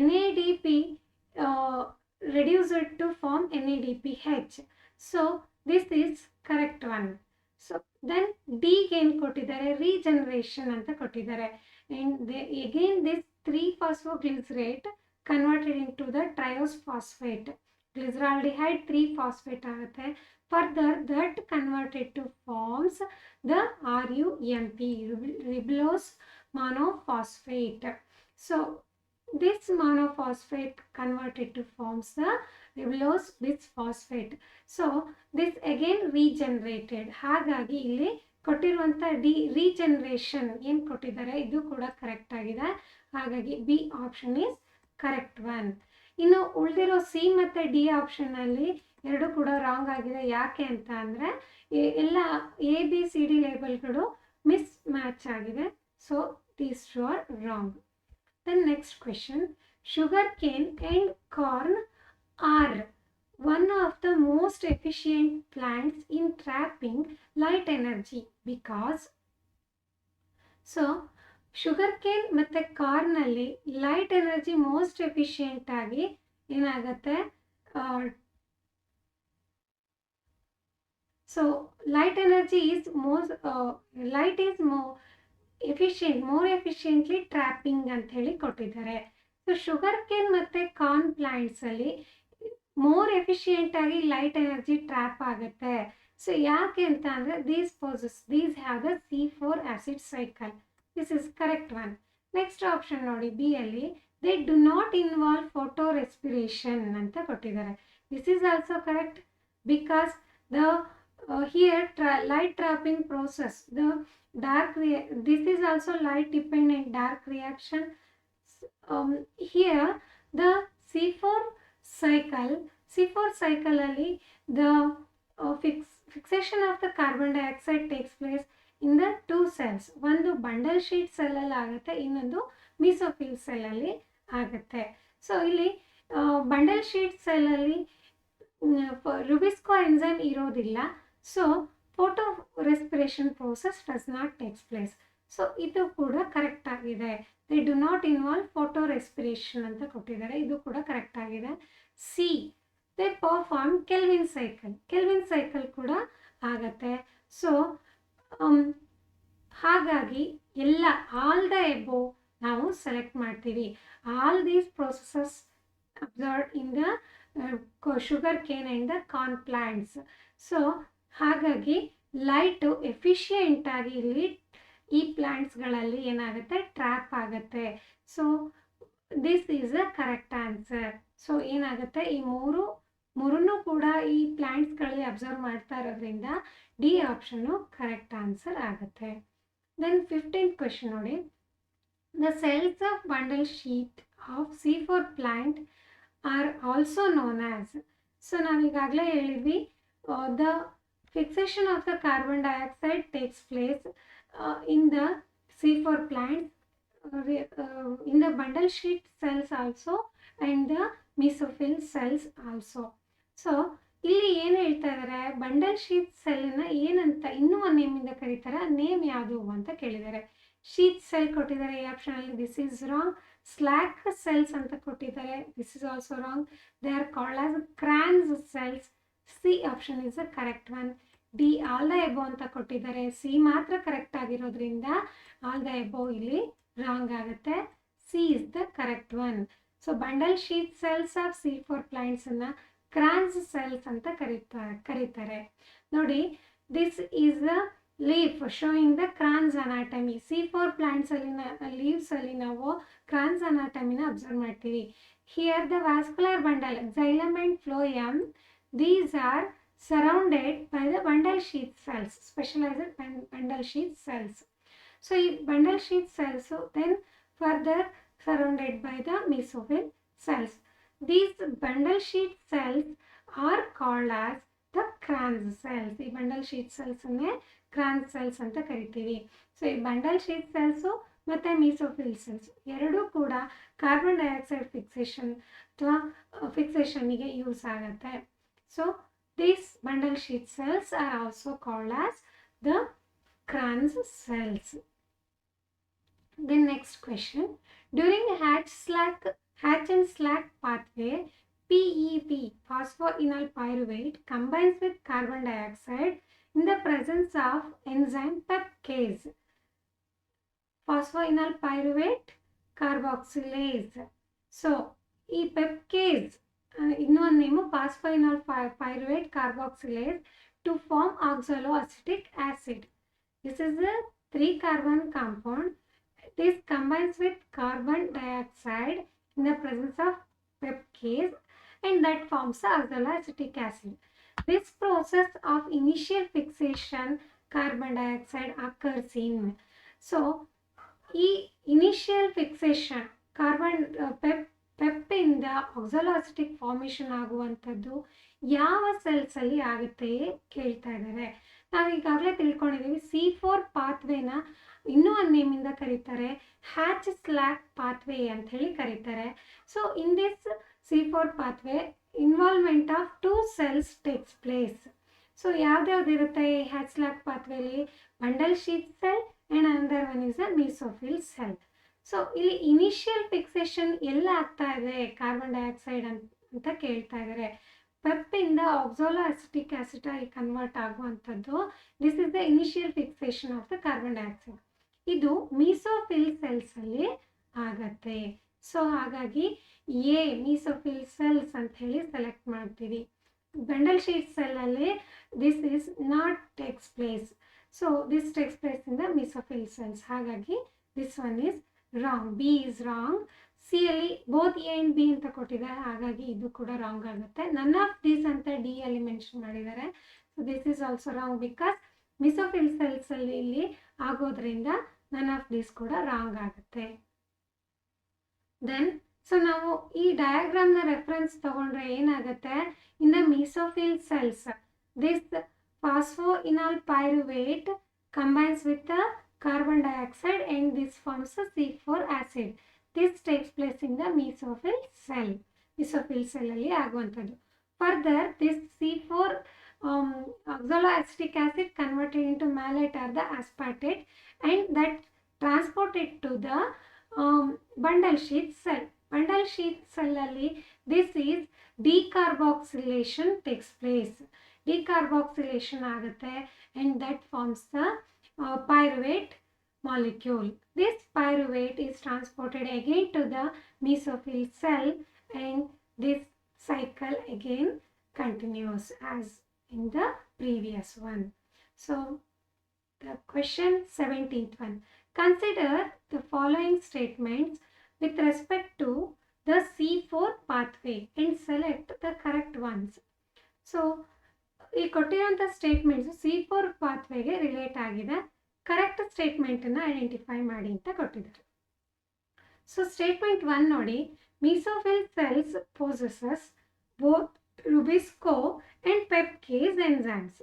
NADP reduced to form NADPH. So this is correct one. So then D ಗೆ ಏನು ಕೊಟ್ಟಿದ್ದಾರೆ, ರೀಜನರೇಷನ್ ಅಂತ ಕೊಟ್ಟಿದ್ದಾರೆ. And again this 3-phosphoglycerate converted into the triose phosphate. Glyceraldehyde 3-phosphate ಆಗುತ್ತೆ. Further that converted to forms the RUMP, ribulose monophosphate. So this monophosphate converted to forms the ribulose bisphosphate. So this again regenerated. ಹಾಗಾಗಿ ಇಲ್ಲಿ ಕೊಟ್ಟಿರುವಂಥ regeneration ಏನು ಕೊಟ್ಟಿದ್ದಾರೆ ಇದು ಕೂಡ correct ಆಗಿದೆ. ಹಾಗಾಗಿ B option is correct one. ಇನ್ನು ಉಳಿದಿರೋ ಸಿ ಮತ್ತು ಡಿ ಆಪ್ಷನ್ನಲ್ಲಿ ಎರಡು ಕೂಡ ರಾಂಗ್ ಆಗಿದೆ. ಯಾಕೆ ಅಂತ ಅಂದರೆ ಎಲ್ಲ ABCD ಲೇಬಲ್ಗಳು ಮಿಸ್ ಮ್ಯಾಚ್ ಆಗಿದೆ. So these two are wrong. Then next question. Sugar Kane and corn are one of the most efficient plants in trapping light energy because, so sugar cane ಮತ್ತು ಕಾರ್ನಲ್ಲಿ light energy most efficient ಆಗಿ ಏನಾಗುತ್ತೆ, so light energy is light is more efficiently trapping ಅಂತ ಹೇಳಿ ಕೊಟ್ಟಿದ್ದಾರೆ. So sugar cane ಮತ್ತು corn ಪ್ಲಾಂಟ್ಸಲ್ಲಿ more efficient ಆಗಿ light energy trap ಆಗುತ್ತೆ. ಸೊ ಯಾಕೆ ಅಂತ ಅಂದರೆ these have the C4 acid cycle. This is correct one. Next option ನೋಡಿ, ಬಿ ಅಲ್ಲಿ they do not involve photo respiration ಅಂತ ಕೊಟ್ಟಿದ್ದಾರೆ. This is also correct because the here light trapping process, the dark this is also light dependent dark reaction. Here the C4 cycle ಅಲ್ಲಿ the fixation of the carbon dioxide takes place in the two cells. ಒಂದು bundle sheath cell ಅಲ್ಲಿ ಆಗುತ್ತೆ, ಇನ್ನೊಂದು mesophyll cell ಅಲ್ಲಿ ಆಗುತ್ತೆ. So ಇಲ್ಲಿ bundle sheath cell ಅಲ್ಲಿ RuBisCO enzyme ಇರೋದಿಲ್ಲ, so photo respiration process does not takes place. So ಇದು ಕೂಡ ಕರೆಕ್ಟ್ ಆಗಿದೆ. They do not involve photo respiration ಅಂತ ಕೊಟ್ಟಿದ್ದಾರೆ, ಇದು ಕೂಡ ಕರೆಕ್ಟ್ ಆಗಿದೆ. C, they perform kelvin cycle ಕೂಡ ಆಗತ್ತೆ. ಸೊ ಹಾಗಾಗಿ ಎಲ್ಲ ಆಲ್ ದ ಎಬೋ ನಾವು ಸೆಲೆಕ್ಟ್ ಮಾಡ್ತೀವಿ. All these processes observed in the sugar cane and the corn plants. So ಹಾಗಾಗಿ ಲೈಟು ಎಫಿಷಿಯೆಂಟ್ ಆಗಿ ಇಲ್ಲಿ ಈ ಪ್ಲಾಂಟ್ಸ್ಗಳಲ್ಲಿ ಏನಾಗುತ್ತೆ, ಟ್ರ್ಯಾಪ್ ಆಗುತ್ತೆ. So this is a correct answer. ಸೊ ಏನಾಗುತ್ತೆ, ಈ ಮೂರನ್ನು ಕೂಡ ಈ ಪ್ಲಾಂಟ್ಸ್ಗಳಲ್ಲಿ ಅಬ್ಸರ್ವ್ ಮಾಡ್ತಾ ಇರೋದ್ರಿಂದ ಡಿ ಆಪ್ಷನ್ನು ಕರೆಕ್ಟ್ ಆನ್ಸರ್ ಆಗುತ್ತೆ. ದೆನ್ 15th ಕ್ವೆಶನ್ ನೋಡಿ. The cells of bundle sheath of C4 plant are also known as. So ನಾವೀಗಾಗಲೇ ಹೇಳಿದ್ವಿ, the fixation of the carbon dioxide takes place in the C4 plants, in the bundle sheet cells also and the mesophyll cells also. So ಇಲ್ಲಿ ಏನು ಹೇಳ್ತಾ ಇದ್ದಾರೆ, bundle sheet ಸೆಲ್ನ ಏನಂತ ಇನ್ನೂ ಒಂದು ನೇಮಿಂದ ಕರೀತಾರೆ, ನೇಮ್ ಯಾವುದು ಅಂತ ಕೇಳಿದ್ದಾರೆ. ಶೀಟ್ ಸೆಲ್ ಕೊಟ್ಟಿದ್ದಾರೆ ಈ ಆಪ್ಷನಲ್ಲಿ, this is wrong. Slack cells ಅಂತ ಕೊಟ್ಟಿದ್ದಾರೆ, this is also wrong. They are called as Kranz cells. C option is a correct one. D all the above ಅಂತ ಕೊಟ್ಟಿದ್ದಾರೆ, ಸಿ ಮಾತ್ರ ಕರೆಕ್ಟ್ ಆಗಿರೋದ್ರಿಂದ ಆಲ್ ದ ಎಬೋ ಇಲ್ಲಿ ರಾಂಗ್ ಆಗುತ್ತೆ. C is the correct one. So bundle sheath cells of C4 plants ಅನ್ನ Kranz cells ಅಂತ ಕರೀತಾರೆ. ನೋಡಿ, this is the leaf showing the Kranz anatomy. C4 plants ಅಲ್ಲಿ ಲೀವ್ಸ್ ಅಲ್ಲಿ ನಾವು ಕ್ರಾನ್ಸ್ ಅನಾಟಮಿನ ಅಬ್ಸರ್ವ್ ಮಾಡ್ತೀವಿ. Here the vascular bundle, xylem and phloem, these are surrounded by the bundle sheath cells, specialized bundle sheath cells. So ಈ bundle sheath cells then further surrounded by the mesophyll cells. These bundle sheath cells are called as the Kranz cells. ಈ bundle sheath cells ಅನ್ನೇ Kranz cells ಅಂತ ಕರಿತೀವಿ. So ಈ bundle sheath cells ಮತ್ತು mesophyll cells ಎರಡೂ ಕೂಡ carbon dioxide fixation ಅಥವಾ ಫಿಕ್ಸೇಷನ್ಗೆ use ಆಗುತ್ತೆ. So these bundle sheath cells are also called as the Kranz cells. The next question. During hatch and slack pathway, PEP, phosphoenol pyruvate, combines with carbon dioxide in the presence of enzyme pepcase. Phosphoenol pyruvate carboxylase. So, ಈ pepcase ಇನ್ನೊಂದು name phosphoenol pyruvate carboxylase to form oxaloacetic acid. This is a 3-carbon compound. This combines with carbon dioxide in the presence of pepcase and that forms the oxaloacetic acid. This process of initial fixation carbon dioxide occurs in. So, ಈ initial fixation ಪೆಪ್ಪಿಂದ ಆಕ್ಸಾಲೋಅಸಿಟಿಕ್ formation ಆಗುವಂಥದ್ದು ಯಾವ ಸೆಲ್ಸಲ್ಲಿ ಆಗುತ್ತೆ ಕೇಳ್ತಾ ಇದ್ದಾರೆ. ನಾವೀಗಾಗಲೇ ತಿಳ್ಕೊಂಡಿದ್ದೀವಿ, C4 ಪಾತ್ವೇನ ಇನ್ನೂ ಒಂದು ನೇಮಿಂದ ಕರೀತಾರೆ, hatch slack pathway ಅಂತ ಹೇಳಿ ಕರೀತಾರೆ. So in this C4 pathway involvement of 2 cells takes place. So ಯಾವ್ದ್ಯಾವ್ದಿರುತ್ತೆ ಈ ಹ್ಯಾಚ್ ಸ್ಲ್ಯಾಕ್ ಪಾತ್ವೇಲಿ, bundle sheath cell and another one is a mesophyll cell. So ಇಲ್ಲಿ ಇನಿಷಿಯಲ್ ಫಿಕ್ಸೇಷನ್ ಎಲ್ಲ ಆಗ್ತಾ ಇದೆ ಕಾರ್ಬನ್ ಡೈಆಕ್ಸೈಡ್ ಅಂತ ಕೇಳ್ತಾ ಇದ್ದಾರೆ. ಪೆಪ್ಪಿಂದ ಆಕ್ಸಾಲೋಅಸಿಟಿಕ್ ಆಸಿಡ್ ಆಗಿ ಕನ್ವರ್ಟ್ ಆಗುವಂಥದ್ದು, this is the initial fixation of the carbon dioxide. ಇದು ಮೀಸೋಫಿಲ್ ಸೆಲ್ಸಲ್ಲಿ ಆಗತ್ತೆ. ಸೊ ಹಾಗಾಗಿ ಮೀಸೋಫಿಲ್ ಸೆಲ್ಸ್ ಅಂತ ಹೇಳಿ ಸೆಲೆಕ್ಟ್ ಮಾಡ್ತೀವಿ. ಬಂಡಲ್ ಶೀಟ್ ಸೆಲ್ಲಲ್ಲಿ this is not takes place. So this takes place in the mesophyll cells. ಹಾಗಾಗಿ this one is wrong. B is wrong. C ಅಲ್ಲಿ ಬೋತ್ ಎ ಆ್ಯಂಡ್ ಬಿ ಅಂತ ಕೊಟ್ಟಿದ್ದಾರೆ, ಹಾಗಾಗಿ ಇದು ಕೂಡ ರಾಂಗ್ ಆಗುತ್ತೆ. ನನ್ ಆಫ್ ದೀಸ್ ಅಂತ ಡಿ ಅಲ್ಲಿ ಮೆನ್ಷನ್ ಮಾಡಿದ್ದಾರೆ. So this is also wrong because mesophyll cells ಅಲ್ಲಿ ಇಲ್ಲಿ ಆಗೋದ್ರಿಂದ ನನ್ ಆಫ್ ದೀಸ್ ಕೂಡ ರಾಂಗ್ ಆಗುತ್ತೆ. ದೆನ್ ಸೊ ನಾವು ಈ ಡಯಾಗ್ರಾಮ್ನ ರೆಫರೆನ್ಸ್ ತಗೊಂಡ್ರೆ ಏನಾಗುತ್ತೆ, ಇನ್ the mesophyll cells this phosphoenol pyruvate combines with the carbon dioxide and this forms a C4 acid. This takes place in the mesophyll cell. Mesophyll cell ಅಲ್ಲಿ ಆಗುವಂಥದ್ದು. Further, this C4 oxaloacetic acid converted into malate or the aspartate and that transported to the bundle sheath cell. Bundle sheath cell ಅಲ್ಲಿ this is decarboxylation takes place. Decarboxylation ಆಗುತ್ತೆ and that forms the pyruvate molecule. This pyruvate is transported again to the mesophyll cell and this cycle again continues as in the previous one. So the question 17th one. Consider the following statements with respect to the C4 pathway and select the correct ones. So ಈ ಕೊಟ್ಟಿರೋಂಥ statements C4 ಪಾತ್ವೇಗೆ relate ಆಗಿದೆ. Correct ಸ್ಟೇಟ್ಮೆಂಟನ್ನು identify ಮಾಡಿ ಅಂತ ಕೊಟ್ಟಿದ್ದಾರೆ. So statement 1 ನೋಡಿ, mesophyll cells possesses both rubisco and PEPcase enzymes.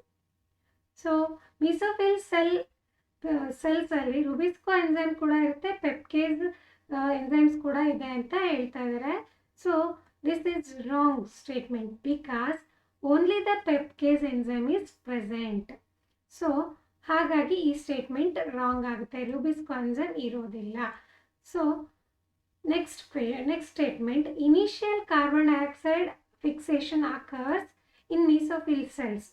So mesophyll ಸೆಲ್ಸಲ್ಲಿ ರುಬಿಸ್ಕೋ ಎನ್ಸೈಮ್ ಕೂಡ ಇರುತ್ತೆ, ಪೆಪ್ಕೇಸ್ ಎನ್ಸೈಮ್ಸ್ ಕೂಡ ಇದೆ ಅಂತ ಹೇಳ್ತಾ ಇದ್ದಾರೆ. So this is wrong statement because only the peptidase enzyme is present. So ಹಾಗಾಗಿ ಈ ಸ್ಟೇಟ್ಮೆಂಟ್ ರಾಂಗ್ ಆಗುತ್ತೆ, ರುಬಿಸ್ಕೋ ಎನ್ಸೈಮ್ ಇರೋದಿಲ್ಲ. So next statement, initial carbon dioxide fixation occurs in mesophyll cells.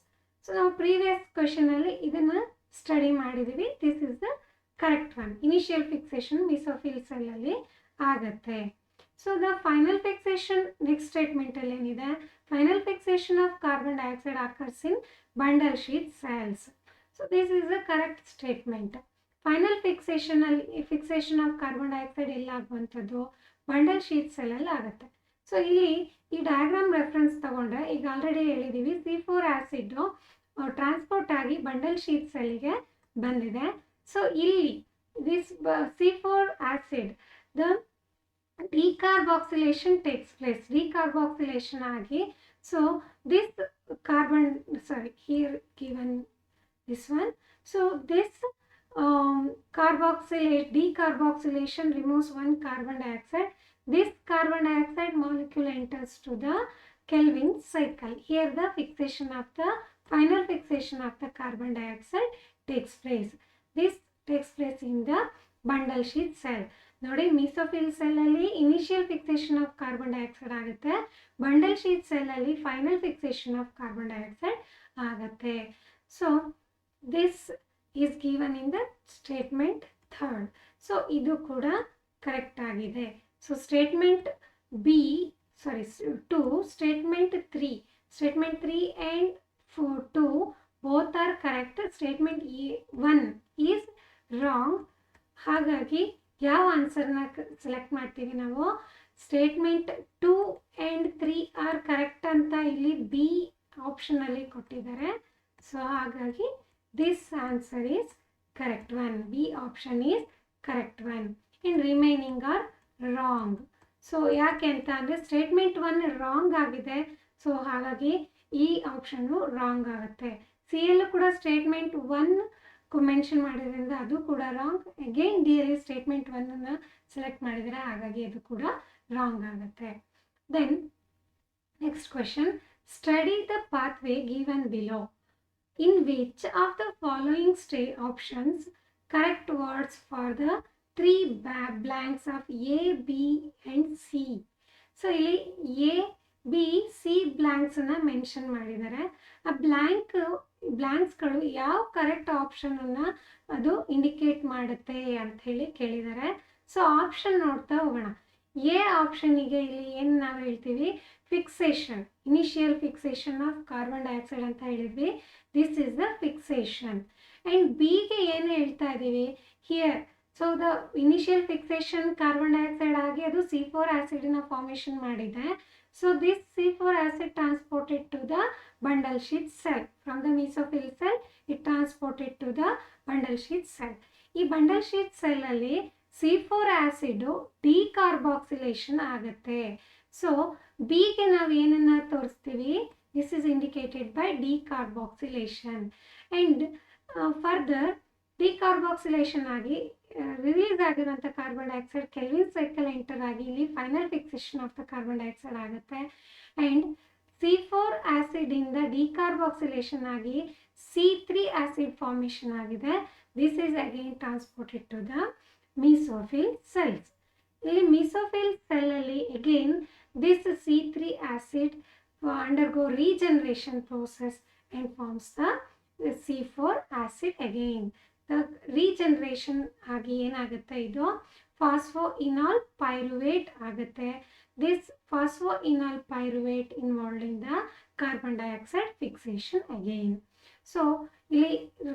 So ನಾವು ಪ್ರೀವಿಯಸ್ ಕ್ವೆಶನಲ್ಲಿ ಇದನ್ನು ಸ್ಟಡಿ ಮಾಡಿದ್ದೀವಿ. This is the correct one. Initial fixation mesophyll ಸೆಲ್ಲಲ್ಲಿ ಆಗುತ್ತೆ. So the final fixation next ಸ್ಟೇಟ್ಮೆಂಟಲ್ಲಿ ಏನಿದೆ, final fixation of carbon dioxide occurs in bundle sheath cells. So this is the correct statement. Final fixation of carbon dioxide ಎಲ್ಲ ಆಗುವಂಥದ್ದು bundle sheath ಸೆಲ್ಲಲ್ಲಿ ಆಗುತ್ತೆ. So ಇಲ್ಲಿ ಈ diagram reference ತಗೊಂಡ್ರೆ ಈಗ already ಹೇಳಿದ್ದೀವಿ, C4 ಆ್ಯಸಿಡ್ಡು ಟ್ರಾನ್ಸ್ಪೋರ್ಟ್ ಆಗಿ ಬಂಡಲ್ ಶೀಟ್ ಸೆಲ್ಲಿಗೆ ಬಂದಿದೆ. ಸೊ ಇಲ್ಲಿ this C4 acid the decarboxylation takes place. Decarboxylation agi, so this carbon, sorry, here given this one. So this decarboxylation removes one carbon dioxide. This carbon dioxide molecule enters to the Kelvin cycle. Here the fixation of the final fixation of the carbon dioxide takes place. This takes place in the bundle sheath cell. ನೋಡಿ, mesophyll ಸೆಲ್ಲಲ್ಲಿ initial fixation of carbon dioxide ಆಗುತ್ತೆ, bundle sheath ಸೆಲ್ಲಲ್ಲಿ final fixation of carbon dioxide ಆಗುತ್ತೆ. So this is given in the statement 3rd. So ಇದು ಕೂಡ correct ಆಗಿದೆ. So statement 2, statement 3 and 2 both are correct. Statement 1 is wrong. ಹಾಗಾಗಿ ಯಾವ ಆನ್ಸರ್ನ select ಮಾಡ್ತೀವಿ ನಾವು, ಸ್ಟೇಟ್ಮೆಂಟ್ 2 ಆ್ಯಂಡ್ 3 ಆರ್ ಕರೆಕ್ಟ್ ಅಂತ ಇಲ್ಲಿ ಬಿ ಆಪ್ಷನಲ್ಲಿ ಕೊಟ್ಟಿದ್ದಾರೆ. ಸೊ ಹಾಗಾಗಿ this answer is correct one. B option is correct one and remaining are wrong. So ಯಾಕೆ ಅಂತ ಅಂದರೆ ಸ್ಟೇಟ್ಮೆಂಟ್ 1 ರಾಂಗ್ ಆಗಿದೆ, ಸೊ ಹಾಗಾಗಿ ಈ ಆಪ್ಷನ್ನು ರಾಂಗ್ ಆಗುತ್ತೆ. ಸಿ ಯಲ್ಲೂ ಕೂಡ ಸ್ಟೇಟ್ಮೆಂಟ್ 1 ಮೆನ್ಷನ್ ಮಾಡಿದ್ರಿಂದ ಅದು ಕೂಡ ರಾಂಗ್. ಅಗೇನ್ ಡಿ ಅಲ್ಲಿ ಸ್ಟೇಟ್ಮೆಂಟ್ 1 ಸೆಲೆಕ್ಟ್ ಮಾಡಿದರೆ ಹಾಗಾಗಿ ಅದು ಕೂಡ ರಾಂಗ್ ಆಗುತ್ತೆ. Then next question, study the pathway given below. In which of the following options correct words for the 3 blanks of A, B and C. So ಇಲ್ಲಿ A, B, C ಬ್ಲ್ಯಾಂಕ್ಸನ್ನು mention ಮಾಡಿದ್ದಾರೆ. ಆ ಬ್ಲ್ಯಾಂಕ್ಸ್ಗಳು ಯಾವ ಕರೆಕ್ಟ್ ಆಪ್ಷನನ್ನು ಅದು indicate ಮಾಡುತ್ತೆ ಅಂತ ಹೇಳಿ ಕೇಳಿದ್ದಾರೆ. ಸೊ ಆಪ್ಷನ್ ನೋಡ್ತಾ ಹೋಗೋಣ. ಎ ಆಪ್ಷನಿಗೆ ಇಲ್ಲಿ ಏನು ನಾವು ಹೇಳ್ತೀವಿ, fixation, initial fixation of carbon dioxide ಅಂತ ಹೇಳಿದ್ವಿ. This is the fixation. And ಬಿಗೆ ಏನು ಹೇಳ್ತಾ ಇದ್ದೀವಿ here. So the initial fixation carbon dioxide ಆಗಿ ಅದು C4 ಆ್ಯಸಿಡಿನ ಫಾರ್ಮೇಷನ್ ಮಾಡಿದೆ. So this C4 acid transported to the bundle sheath cell. From the mesophyll cell, it transported to the bundle sheath cell. ಈ bundle sheath cell ಅಲ್ಲಿ C4 acid ಡಿಕಾರ್ಬಾಕ್ಸಿಲೇಷನ್ ಆಗುತ್ತೆ. So ಬಿಗೆ ನಾವು ಏನನ್ನ ತೋರಿಸ್ತೀವಿ, this is indicated by decarboxylation. And further decarboxylation ಆಗಿ release ಆಗಿರುವಂಥ carbon dioxide Calvin cycle enter ಆಗಿ ಇಲ್ಲಿ final fixation of the carbon dioxide ಆಗುತ್ತೆ. ಆ್ಯಂಡ್ C4 ಆ್ಯಸಿಡಿಂದ ಡಿಕಾರ್ಬಾಕ್ಸಿಲೇಷನ್ ಆಗಿ C3 ಆ್ಯಸಿಡ್ ಫಾರ್ಮೇಷನ್ ಆಗಿದೆ. This is again transported to the mesophyll cells. ಇಲ್ಲಿ mesophyll ಸೆಲ್ಲಲ್ಲಿ again this C3 acid undergo regeneration process and forms the C4 acid again. The regeneration ಆಗಿ ಏನಾಗುತ್ತೆ, ಇದು phosphoenolpyruvate ಆಗುತ್ತೆ. This phosphoenol pyruvate involved in the carbon dioxide fixation again. So ಇಲ್ಲಿ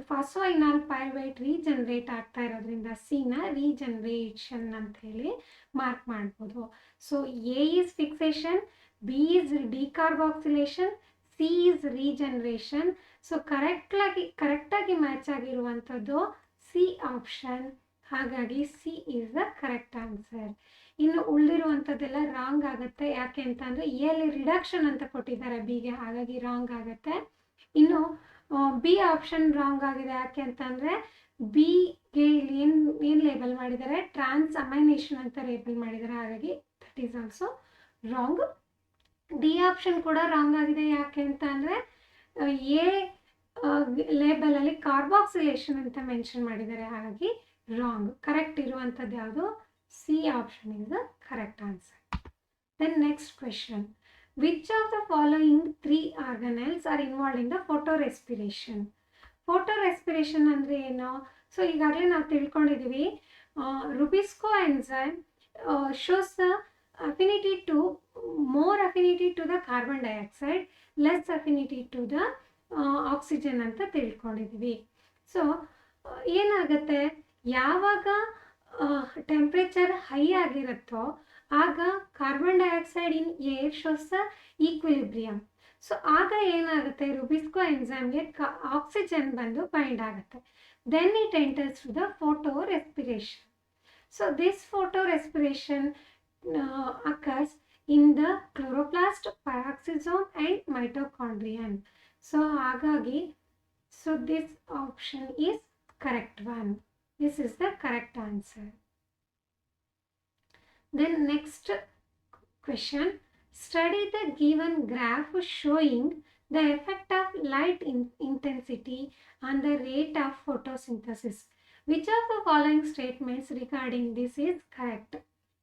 ಫಾಸ್ಫೋಇನಾಲ್ pyruvate regenerate ಆಗ್ತಾ ಇರೋದ್ರಿಂದ ಸಿನ regeneration ಅಂತ ಹೇಳಿ ಮಾರ್ಕ್ ಮಾಡ್ಬೋದು. So A is fixation, B is decarboxylation, C is regeneration. So ಕರೆಕ್ಟಾಗಿ ಮ್ಯಾಚ್ ಆಗಿರುವಂಥದ್ದು ಸಿ ಆಪ್ಷನ್. ಹಾಗಾಗಿ C is the correct answer. ಇನ್ನು ಉಳಿದಿರುವಂಥದ್ದೆಲ್ಲ ರಾಂಗ್ ಆಗುತ್ತೆ. ಯಾಕೆ ಅಂತಂದರೆ ಎಲ್ಲಿ ರಿಡಕ್ಷನ್ ಅಂತ ಕೊಟ್ಟಿದ್ದಾರೆ ಬಿಗೆ, ಹಾಗಾಗಿ ರಾಂಗ್ ಆಗುತ್ತೆ. ಇನ್ನು ಬಿ ಆಪ್ಷನ್ ರಾಂಗ್ ಆಗಿದೆ. ಯಾಕೆ ಅಂತಂದರೆ ಬಿಗೆ ಇಲ್ಲಿ ಏನು ಲೇಬಲ್ ಮಾಡಿದ್ದಾರೆ, ಟ್ರಾನ್ಸ್ ಅಮೈನೇಷನ್ ಅಂತ ಲೇಬಲ್ ಮಾಡಿದ್ದಾರೆ, ಹಾಗಾಗಿ that is also wrong. D option ಕೂಡ ರಾಂಗ್ ಆಗಿದೆ. ಯಾಕೆ ಅಂತ ಅಂದರೆ ಎ ಲೇಬಲಲ್ಲಿ ಕಾರ್ಬಾಕ್ಸಿಲೇಷನ್ ಅಂತ ಮೆನ್ಷನ್ ಮಾಡಿದ್ದಾರೆ, ಹಾಗಾಗಿ ರಾಂಗ್. ಕರೆಕ್ಟ್ ಇರುವಂಥದ್ದು ಯಾವುದು, C option is the correct answer. Then next question. Which of the following 3 organelles are involved in the photorespiration? Photorespiration ಅಂದರೆ ಏನು? ಸೊ ಈಗಾಗಲೇ ನಾವು ತಿಳ್ಕೊಂಡಿದ್ದೀವಿ. Rubisco enzyme shows the affinity to more affinity to the carbon dioxide, less affinity to the oxygen ಅಂತ ತಿಳ್ಕೊಂಡಿದ್ದೀವಿ. So ಏನಾಗುತ್ತೆ, ಯಾವಾಗ temperature high ಆಗಿರುತ್ತೋ ಆಗ carbon dioxide in air shows the equilibrium. So ಆಗ ಏನಾಗುತ್ತೆ, ರುಬಿಸ್ಕೋ ಎಂಜೈಮ್ಗೆ ಆಕ್ಸಿಜನ್ ಬಂದು ಬೈಂಡ್ ಆಗುತ್ತೆ. Then it enters to the photorespiration. So this photorespiration occurs in the chloroplast, peroxisome and mitochondrion. So ಹಾಗಾಗಿ this option is correct one. This is the correct answer. Then next question. Study the given graph showing the effect of light intensity on the rate of photosynthesis. Which of the following statements regarding this is correct?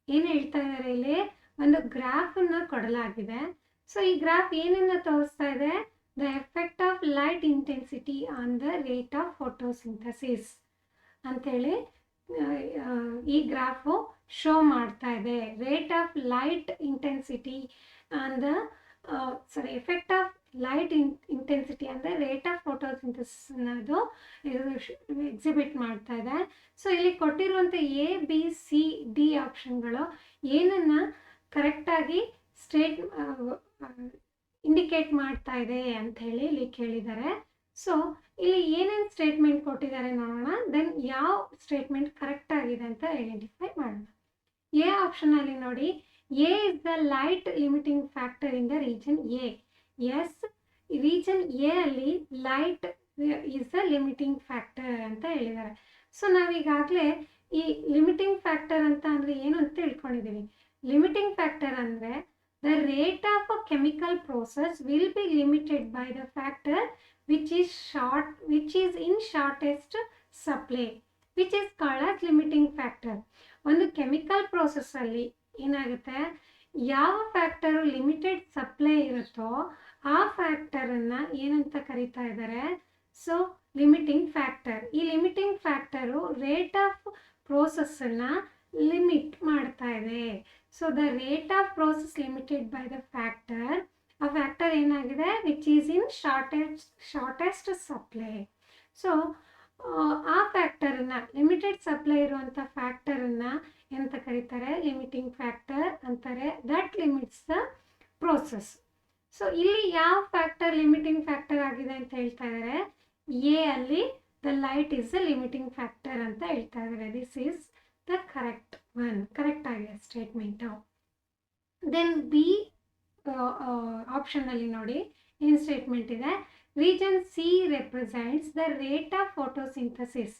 ಏನು ಹೇಳ್ತಾ ಇದ್ದಾರೆ, ಇಲ್ಲಿ ಒಂದು ಗ್ರಾಫನ್ನು ಕೊಡಲಾಗಿದೆ. So ಈ graph ಏನನ್ನ ತೋರಿಸ್ತಾ ಇದೆ, the effect of light intensity on the rate of photosynthesis ಅಂಥೇಳಿ ಈ ಗ್ರಾಫು ಶೋ ಮಾಡ್ತಾ ಇದೆ. Rate of light intensity on the effect of light intensity ಅಂದರೆ ರೇಟ್ ಆಫ್ ಫೋಟೋಸಿಂಥಸಿಸ್ ಅನ್ನೋದು ಎಕ್ಸಿಬಿಟ್ ಮಾಡ್ತಾ ಇದೆ. ಸೊ ಇಲ್ಲಿ ಕೊಟ್ಟಿರುವಂಥ ಎ ಬಿ ಸಿ ಡಿ ಆಪ್ಷನ್ಗಳು ಏನನ್ನು ಕರೆಕ್ಟಾಗಿ ಇಂಡಿಕೇಟ್ ಮಾಡ್ತಾ ಇದೆ ಅಂತ ಹೇಳಿ ಇಲ್ಲಿ ಕೇಳಿದ್ದಾರೆ. ಸೊ ಇಲ್ಲಿ ಏನೇನು ಸ್ಟೇಟ್ಮೆಂಟ್ ಕೊಟ್ಟಿದ್ದಾರೆ ನೋಡೋಣ. ದೆನ್ ಯಾವ ಸ್ಟೇಟ್ಮೆಂಟ್ ಕರೆಕ್ಟ್ ಆಗಿದೆ ಅಂತ ಐಡೆಂಟಿಫೈ ಮಾಡೋಣ. ಎ ಆಪ್ಷನಲ್ಲಿ ನೋಡಿ, A is the light limiting factor in the region A. Yes, region A ಅಲ್ಲಿ light is the limiting factor ಅಂತ ಹೇಳಿದ್ದಾರೆ. ಸೊ ನಾವೀಗಾಗಲೇ ಈ ಲಿಮಿಟಿಂಗ್ ಫ್ಯಾಕ್ಟರ್ ಅಂತ ಅಂದರೆ ಏನು ಅಂತ ತಿಳ್ಕೊಂಡಿದ್ದೀವಿ. ಲಿಮಿಟಿಂಗ್ ಫ್ಯಾಕ್ಟರ್ ಅಂದರೆ the rate of a chemical process will be limited by the factor which is in shortest supply, which is called as limiting factor. ಒಂದು chemical ಪ್ರೋಸೆಸ್ಸಲ್ಲಿ ಏನಾಗುತ್ತೆ, ಯಾವ ಫ್ಯಾಕ್ಟರು ಲಿಮಿಟೆಡ್ ಸಪ್ಲೈ ಇರುತ್ತೋ ಆ ಫ್ಯಾಕ್ಟರನ್ನು ಏನಂತ ಕರೀತಾ ಇದ್ದಾರೆ, ಸೊ ಲಿಮಿಟಿಂಗ್ ಫ್ಯಾಕ್ಟರ್. ಈ ಲಿಮಿಟಿಂಗ್ ಫ್ಯಾಕ್ಟರು ರೇಟ್ ಆಫ್ ಪ್ರೋಸೆಸ್ಸನ್ನು ಲಿಮಿಟ್ ಮಾಡ್ತಾ ಇದೆ. So the rate of process limited by the factor, ಆ ಫ್ಯಾಕ್ಟರ್ ಏನಾಗಿದೆ, which is in shortest supply. So ಆ ಫ್ಯಾಕ್ಟರನ್ನು, ಲಿಮಿಟೆಡ್ ಸಪ್ಲೈ ಇರುವಂಥ ಫ್ಯಾಕ್ಟರನ್ನು ಏನಂತ ಕರೀತಾರೆ, ಲಿಮಿಟಿಂಗ್ ಫ್ಯಾಕ್ಟರ್ ಅಂತಾರೆ. That limits the process. So ಇಲ್ಲಿ ಯಾವ ಫ್ಯಾಕ್ಟರ್ ಲಿಮಿಟಿಂಗ್ ಫ್ಯಾಕ್ಟರ್ ಆಗಿದೆ ಅಂತ ಹೇಳ್ತಾ ಇದ್ದಾರೆ, ಎ ಅಲ್ಲಿ the light is the limiting factor ಅಂತ ಹೇಳ್ತಾ ಇದ್ದಾರೆ. This is the correct one, correct ಆಗಿದೆ ಸ್ಟೇಟ್ಮೆಂಟು. ದೆನ್ ಬಿ ಆಪ್ಷನಲ್ಲಿ ನೋಡಿ ಏನು ಸ್ಟೇಟ್ಮೆಂಟ್ ಇದೆ, region C represents the rate of photosynthesis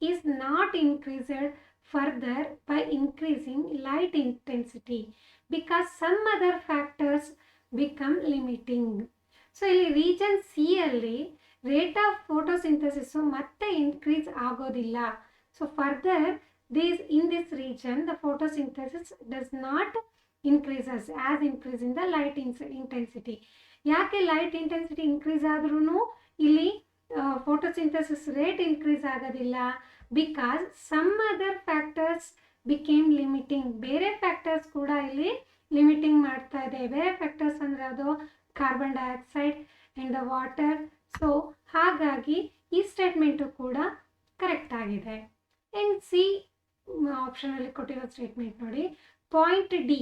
is not increased further by increasing light intensity because some other factors become limiting. So ಇಲ್ಲಿ region C ಅಲ್ಲಿ rate of photosynthesis ಮತ್ತೆ increase ಆಗೋದಿಲ್ಲ. So further in this region the photosynthesis does not increases as increase in the light intensity. ಯಾಕೆ light intensity increase ಆದ್ರೂ ಇಲ್ಲಿ photosynthesis rate increase ಆಗೋದಿಲ್ಲ? Because some other factors became limiting. ಬೇರೆ factors ಕೂಡ ಇಲ್ಲಿ limiting ಮಾಡ್ತಾ ಇದೆ. ಬೇರೆ ಫ್ಯಾಕ್ಟರ್ಸ್ ಅಂದರೆ ಅದು carbon dioxide and the water. So ಹಾಗಾಗಿ ಈ ಸ್ಟೇಟ್ಮೆಂಟು ಕೂಡ ಕರೆಕ್ಟ್ ಆಗಿದೆ. ಆ್ಯಂಡ್ ಸಿ ಆಪ್ಷನಲ್ಲಿ ಕೊಟ್ಟಿರೋ ಸ್ಟೇಟ್ಮೆಂಟ್ ನೋಡಿ, point D.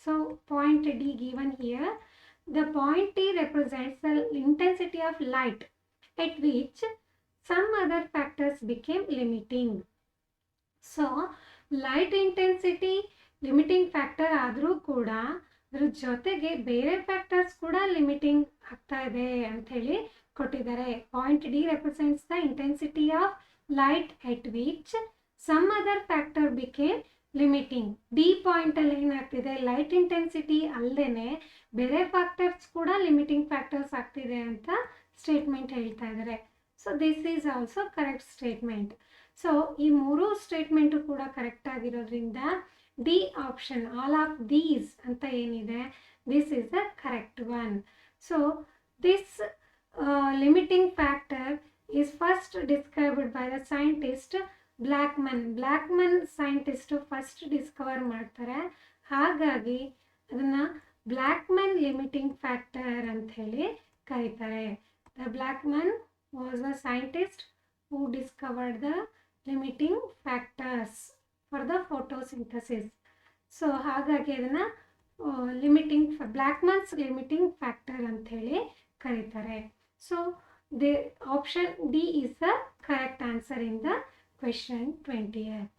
So point D given here, the point D represents the intensity of light at which some other factors became limiting. So light intensity limiting factor ಆದರೂ ಕೂಡ ಅದ್ರ ಜೊತೆಗೆ ಬೇರೆ factors ಕೂಡ limiting ಆಗ್ತಾ ಇದೆ ಅಂತ ಹೇಳಿ ಕೊಟ್ಟಿದ್ದಾರೆ. Point D represents the intensity of light at which some other factor became limiting. D ಪಾಯಿಂಟಲ್ಲಿ ಏನಾಗ್ತಿದೆ, ಲೈಟ್ ಇಂಟೆನ್ಸಿಟಿ ಅಲ್ಲದೆ ಬೇರೆ ಫ್ಯಾಕ್ಟರ್ಸ್ ಕೂಡ ಲಿಮಿಟಿಂಗ್ ಫ್ಯಾಕ್ಟರ್ಸ್ ಆಗ್ತಿದೆ ಅಂತ ಸ್ಟೇಟ್ಮೆಂಟ್ ಹೇಳ್ತಾ ಇದ್ದಾರೆ. So this is also correct statement. So ಈ ಮೂರು ಸ್ಟೇಟ್ಮೆಂಟು ಕೂಡ ಕರೆಕ್ಟ್ ಆಗಿರೋದ್ರಿಂದ D option, all of these ಅಂತ ಏನಿದೆ, this is the correct one. So this limiting factor is first described by the scientist Blackman scientist first discover ಮಾಡ್ತಾರೆ. ಹಾಗಾಗಿ ಅದನ್ನು ಬ್ಲ್ಯಾಕ್ಮನ್ limiting factor ಅಂತ ಹೇಳಿ ಕರೀತಾರೆ. The Blackman was the scientist who discovered the limiting factors for the photosynthesis. So ಹಾಗಾಗಿ ಅದನ್ನು ಬ್ಲ್ಯಾಕ್ಮನ್ಸ್ limiting factor ಅಂತ ಹೇಳಿ ಕರೀತಾರೆ. So the option D is the correct answer in the question 20th.